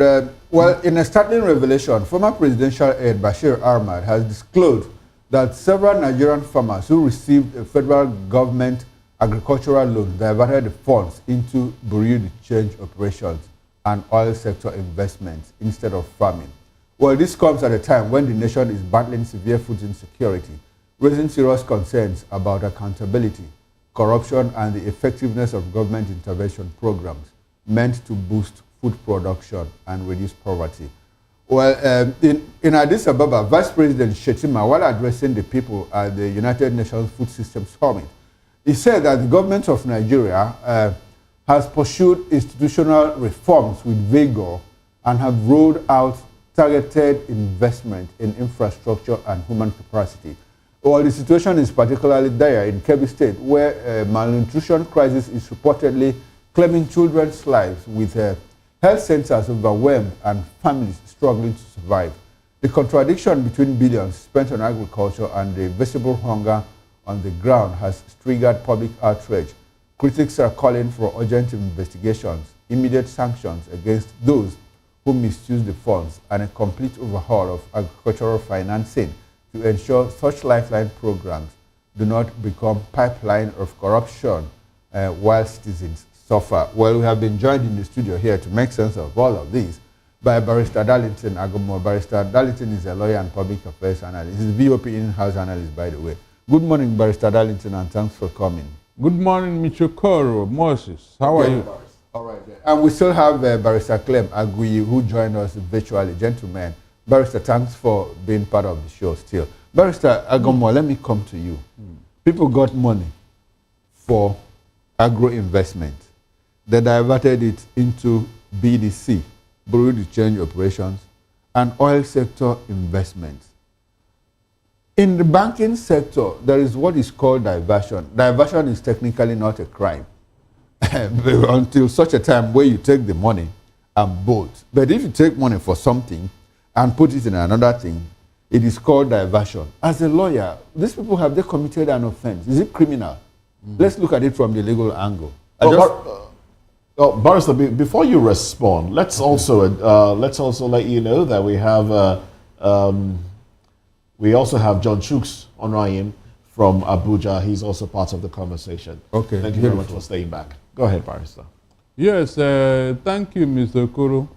well, in a startling revelation, former presidential aide Bashir Ahmad has disclosed that several Nigerian farmers who received a federal government agricultural loan diverted the funds into bureau de change operations and oil sector investments instead of farming. Well, this comes at a time when the nation is battling severe food insecurity, raising serious concerns about accountability, corruption, and the effectiveness of government intervention programs meant to boost food production and reduce poverty. Well, in Addis Ababa, Vice President Shetima, while addressing the people at the United Nations Food Systems Summit, he said that the government of Nigeria has pursued institutional reforms with vigor and have rolled out targeted investment in infrastructure and human capacity. Well, the situation is particularly dire in Kebbi State, where malnutrition crisis is reportedly claiming children's lives, with health centers overwhelmed and families struggling to survive. The contradiction between billions spent on agriculture and the visible hunger on the ground has triggered public outrage. Critics are calling for urgent investigations, immediate sanctions against those who misuse the funds, and a complete overhaul of agricultural financing to ensure such lifeline programs do not become pipeline of corruption while citizens suffer. Well, we have been joined in the studio here to make sense of all of this by Barrister Darlington Agomo. Barrister Darlington is a lawyer and public affairs analyst. He's a VOP in-house analyst, by the way. Good morning, Barrister Darlington, and thanks for coming. Good morning, Mr. Koro, Moses. How are you? All right. And we still have Barrister Clem Aguyi, who joined us virtually. Gentlemen, Barrister, thanks for being part of the show still. Barrister Agomo, let me come to you. People got money for agro investment. They diverted it into BDC, Bureau de Change Operations, and oil sector investments. In the banking sector, there is what is called diversion. Diversion is technically not a crime until such a time where you take the money and bolt. But if you take money for something and put it in another thing, it is called diversion. As a lawyer, these people, have they committed an offense? Is it criminal? Let's look at it from the legal angle. Barrister, before you respond, let's also let you know that we also have John Chooks online from Abuja. He's also part of the conversation. Okay. Thank you very much for staying back. Go ahead, Barrister. Yes, thank you, Mr. Kuru.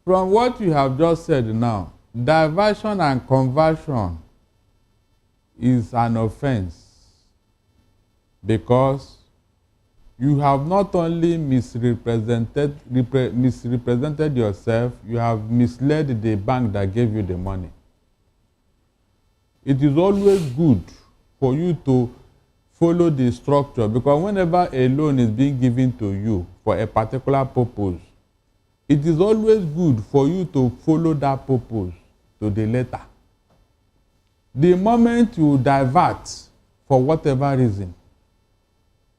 From what you have just said now, diversion and conversion is an offense because you have not only misrepresented yourself, you have misled the bank that gave you the money. It is always good for you to follow the structure, because whenever a loan is being given to you for a particular purpose, it is always good for you to follow that purpose to the letter. The moment you divert for whatever reason,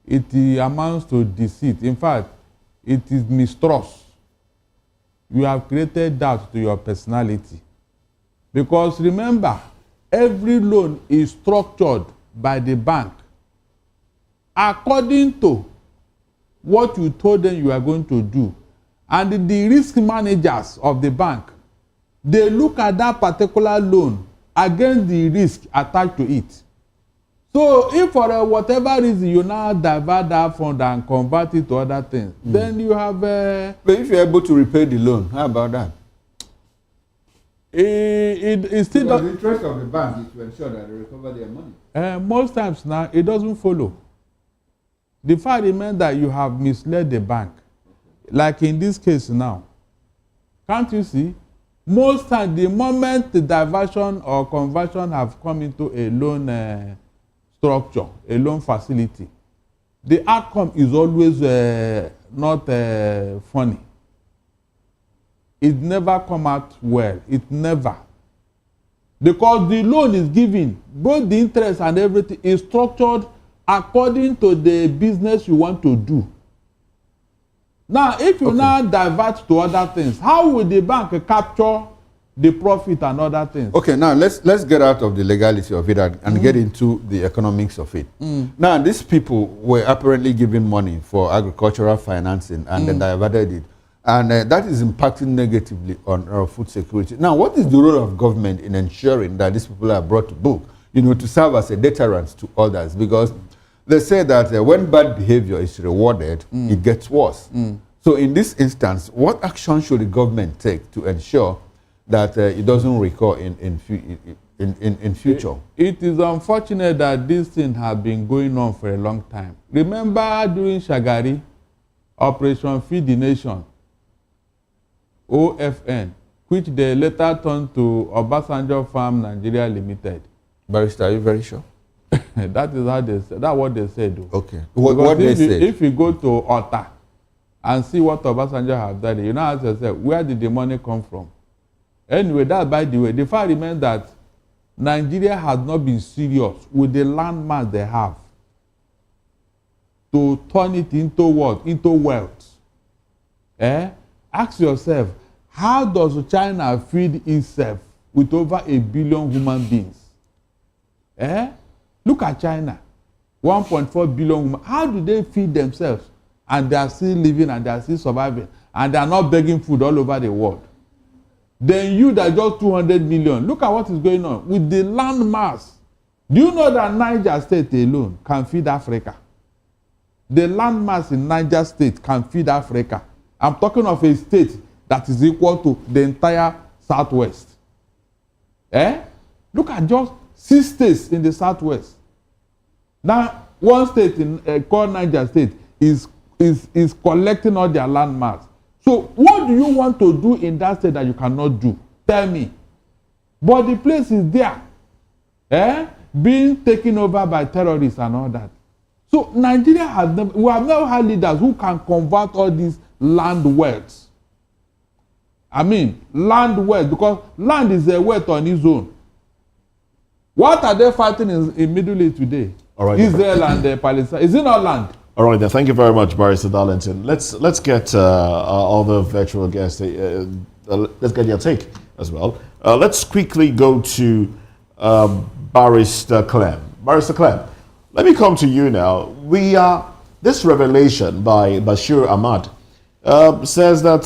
it amounts to deceit. In fact, it is mistrust. You have created doubt to your personality. Because remember, every loan is structured by the bank according to what you told them you are going to do. And the risk managers of the bank, they look at that particular loan against the risk attached to it. So if for whatever reason you now divert that fund and convert it to other things, then you have... But if you're able to repay the loan, how about that? It still does. The interest of the bank is to ensure that they recover their money. Most times now, it doesn't follow. The fact remains that you have misled the bank. Like in this case now. Can't you see? Most times, the moment the diversion or conversion have come into a loan structure, a loan facility, the outcome is always not funny. It never come out well. It never. Because the loan is given, both the interest and everything is structured according to the business you want to do. Now, if you now divert to other things, how will the bank capture the profit and other things. Okay, now let's get out of the legality of it and get into the economics of it. Now, these people were apparently given money for agricultural financing and they diverted it. And that is impacting negatively on our food security. Now, what is the role of government in ensuring that these people are brought to book, to serve as a deterrent to others? Because they say that when bad behavior is rewarded, it gets worse. So in this instance, what action should the government take to ensure that it doesn't recur in future? It is unfortunate that this thing has been going on for a long time. Remember during Shagari, Operation Feed the Nation, OFN, which they later turned to Obasanjo Farm Nigeria Limited. Barrister, are you very sure? That is how they said. That's what they said. Though. Okay. What they said? If you go to Ota and see what Obasanjo have done, you now ask yourself, where did the money come from? Anyway, that by the way, the fact remains that Nigeria has not been serious with the landmass they have to turn it into what? Into wealth. Ask yourself, how does China feed itself with over 1 billion human beings? Look at China, 1.4 billion women. How do they feed themselves? And they are still living and they are still surviving. And they are not begging food all over the world. Then you that just 200 million. Look at what is going on with the land mass. Do you know that Niger State alone can feed Africa? The land mass in Niger State can feed Africa. I'm talking of a state that is equal to the entire Southwest. Look at just 6 states in the Southwest. Now, one state called Niger State is collecting all their land mass. So what do you want to do in that state that you cannot do? Tell me. But the place is there, being taken over by terrorists and all that. So Nigeria we have never had leaders who can convert all these land wealth. I mean, land wealth, because land is a wealth on its own. What are they fighting in Middle East today? All right, Israel and Palestine. Is it not land? All right, then. Thank you very much, Barrister Darlington. Let's get our other virtual guests. Let's get your take as well. Let's quickly go to Barrister Clem. Barrister Clem, let me come to you now. This revelation by Bashir Ahmad says that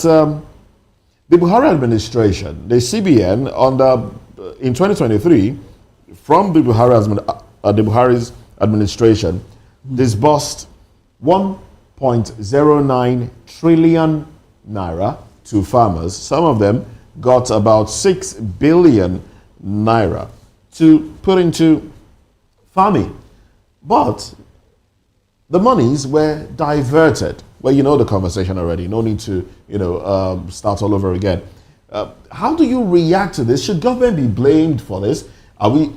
the Buhari administration, the CBN, in 2023, from the Buhari's administration, disbursed 1.09 trillion naira to farmers. Some of them got about 6 billion naira to put into farming. But the monies were diverted. Well, you know the conversation already. No need to, start all over again. How do you react to this? Should government be blamed for this?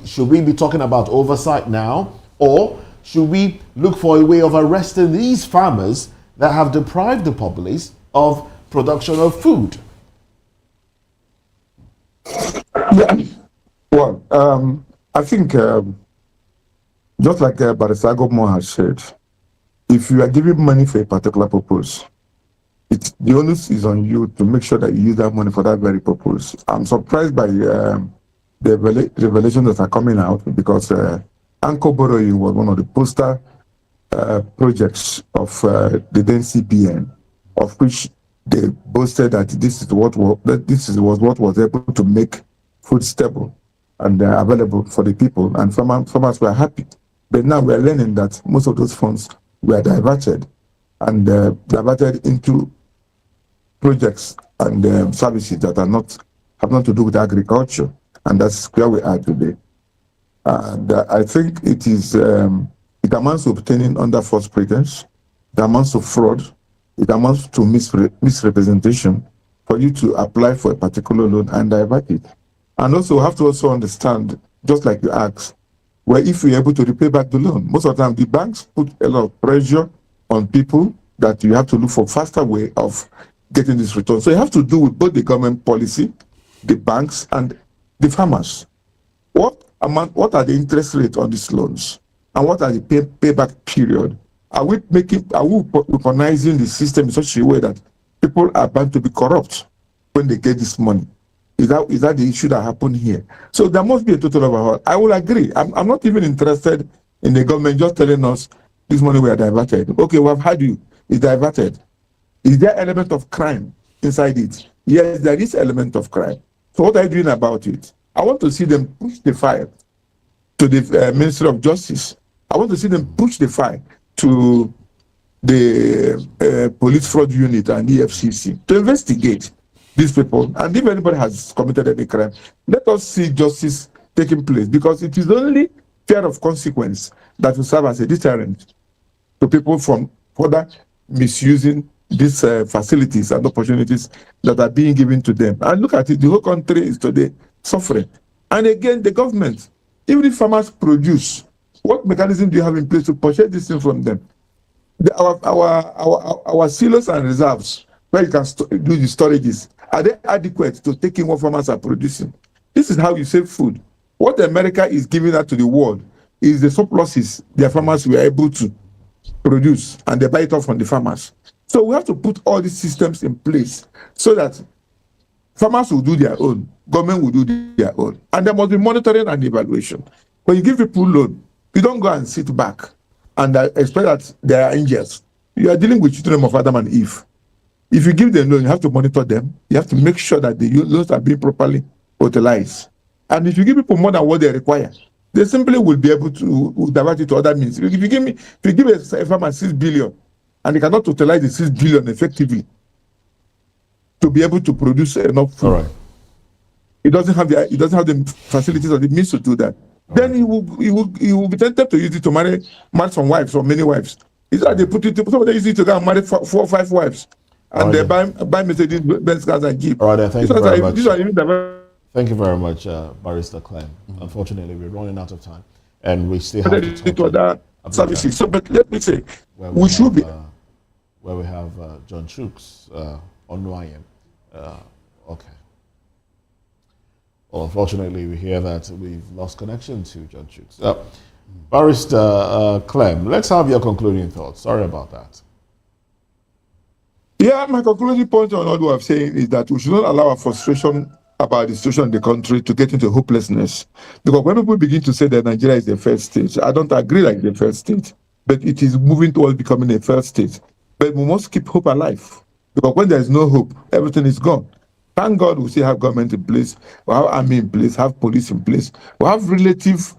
Should we be talking about oversight now? Or should we look for a way of arresting these farmers that have deprived the populace of production of food? Yeah. Well, I think just like Barrister Agobmo has said, if you are giving money for a particular purpose, the onus is on you to make sure that you use that money for that very purpose. I'm surprised by the revelations that are coming out, because Anchor borrowing was one of the poster projects of the then CBN, of which they boasted that this is what was able to make food stable and available for the people, and farmers were happy. But now we're learning that most of those funds were diverted diverted into projects and services that have not to do with agriculture, and that's where we are today. And I think it amounts to obtaining under false pretense, it amounts to fraud, it amounts to misrepresentation for you to apply for a particular loan and divert it. And also, we have to also understand, just like you asked, where if you're able to repay back the loan, most of the time the banks put a lot of pressure on people that you have to look for faster way of getting this return. So you have to do with both the government policy, the banks, and the farmers. What are the interest rates on these loans, and what are the payback period? Are we recognizing the system in such a way that people are bound to be corrupt when they get this money? Is that the issue that happened here? So there must be a total overhaul. I will agree. I'm not even interested in the government just telling us this money we are diverted. Okay, we have had you. It's diverted. Is there element of crime inside it? Yes, there is element of crime. So what are you doing about it? I want to see them push the file to the Ministry of Justice. I want to see them push the file to the Police Fraud Unit and EFCC to investigate these people. And if anybody has committed any crime, let us see justice taking place, because it is only fear of consequence that will serve as a deterrent to people from further misusing these facilities and opportunities that are being given to them. And look at it, the whole country is today suffering. And again, the government, even if farmers produce, what mechanism do you have in place to purchase this thing from them? Our silos and reserves, where you can do the storages, are they adequate to take in what farmers are producing? This is how you save food. What America is giving out to the world is the surpluses their farmers were able to produce, and they buy it off from the farmers. So we have to put all these systems in place so that farmers will do their own, government will do their own, and there must be monitoring and evaluation. When you give people loan, you don't go and sit back and expect that they are angels. You are dealing with children of Adam and Eve. If you give them loan, you have to monitor them. You have to make sure that the loans are being properly utilized. And if you give people more than what they require, they simply will be able to divert it to other means. If you give a farmer 6 billion and they cannot utilize the 6 billion effectively to be able to produce enough food, all right, it doesn't have the facilities or the means to do that. Then he will be tempted to use it to marry some wives or many wives. It's like they put it. Somebody use it to go and marry 4 or 5 wives, and they buy Mercedes, Benz cars and Jeep. All right, then, thank you very much. Thank you very much, Barrister Clem. Unfortunately, we're running out of time, and we still have to talk about services. So, but let me say, we should be where we have John Chooks on YM. Okay. Well, unfortunately, we hear that we've lost connection to John Chooks. Barrister Clem, let's have your concluding thoughts. Sorry about that. Yeah, my concluding point on what I'm saying is that we should not allow our frustration about the situation in the country to get into hopelessness. Because when people begin to say that Nigeria is the first state, I don't agree like the first state, but it is moving towards becoming a first state. But we must keep hope alive. Because when there is no hope, everything is gone. Thank God we still have government in place, we have army in place, have police in place, we have relative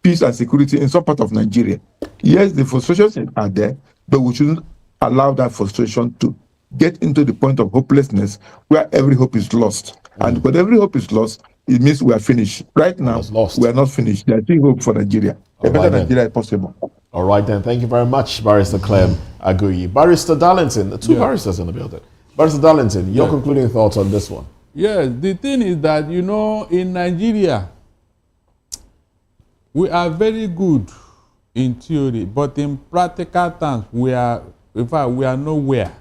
peace and security in some part of Nigeria. Yes, the frustrations are there, but we shouldn't allow that frustration to get into the point of hopelessness where every hope is lost. And when every hope is lost, it means we are finished. Right now, we are not finished. There is still hope for Nigeria. A better Nigeria is possible. All right, then. Thank you very much, Barrister Clem Aguyi. Barrister Darlington, two barristers in the building. Barrister Darlington, your concluding thoughts on this one? Yes, the thing is that, in Nigeria, we are very good in theory, but in practical terms, we are nowhere.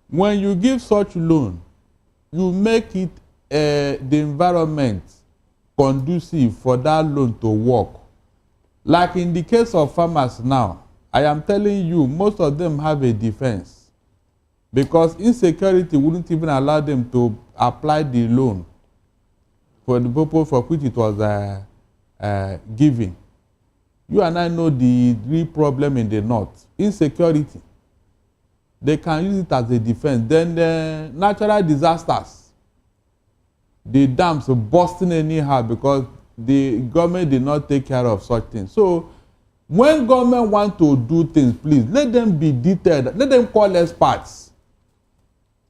When you give such loan, you make it the environment conducive for that loan to work. Like in the case of farmers now, I am telling you, most of them have a defense. Because insecurity wouldn't even allow them to apply the loan for the purpose for which it was given. You and I know the real problem in the north, insecurity. They can use it as a defense. Then the natural disasters, the dams are busting anyhow because the government did not take care of such things. So when government want to do things, please let them be detailed. Let them call experts.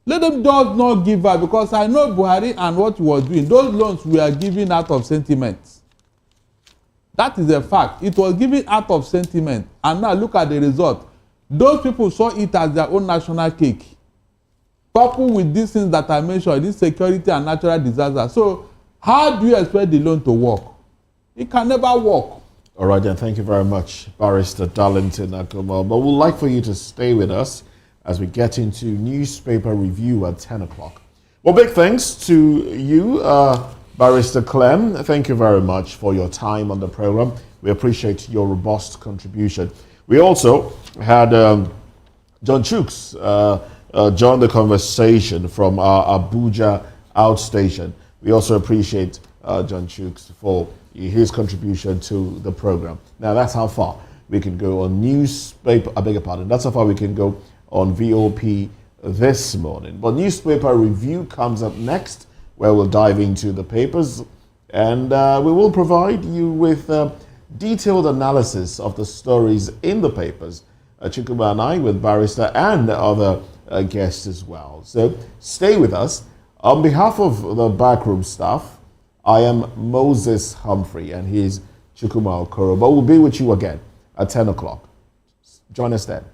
Let them just not give up, because I know Buhari and what he was doing, those loans were given out of sentiment. That is a fact. It was given out of sentiment. And now look at the result. Those people saw it as their own national cake. Coupled with these things that I mentioned, this security and natural disaster. So how do you expect the loan to work? It can never work. All right, then. Thank you very much, Barrister Darlington Akumo. But we'd like for you to stay with us as we get into newspaper review at 10 o'clock. Well, big thanks to you, Barrister Clem. Thank you very much for your time on the program. We appreciate your robust contribution. We also had John Chooks join the conversation from our Abuja outstation. We also appreciate John Chooks for his contribution to the program. Now, that's how far we can go on newspaper. I beg your pardon. That's how far we can go on VOP this morning. But newspaper review comes up next, where we'll dive into the papers, and we will provide you with detailed analysis of the stories in the papers. Chukwuma and I, with Barrister and other guests as well. So stay with us. On behalf of the backroom staff, I am Moses Humphrey, and he's Chukwuma Okoro. But we'll be with you again at 10 o'clock. Join us then.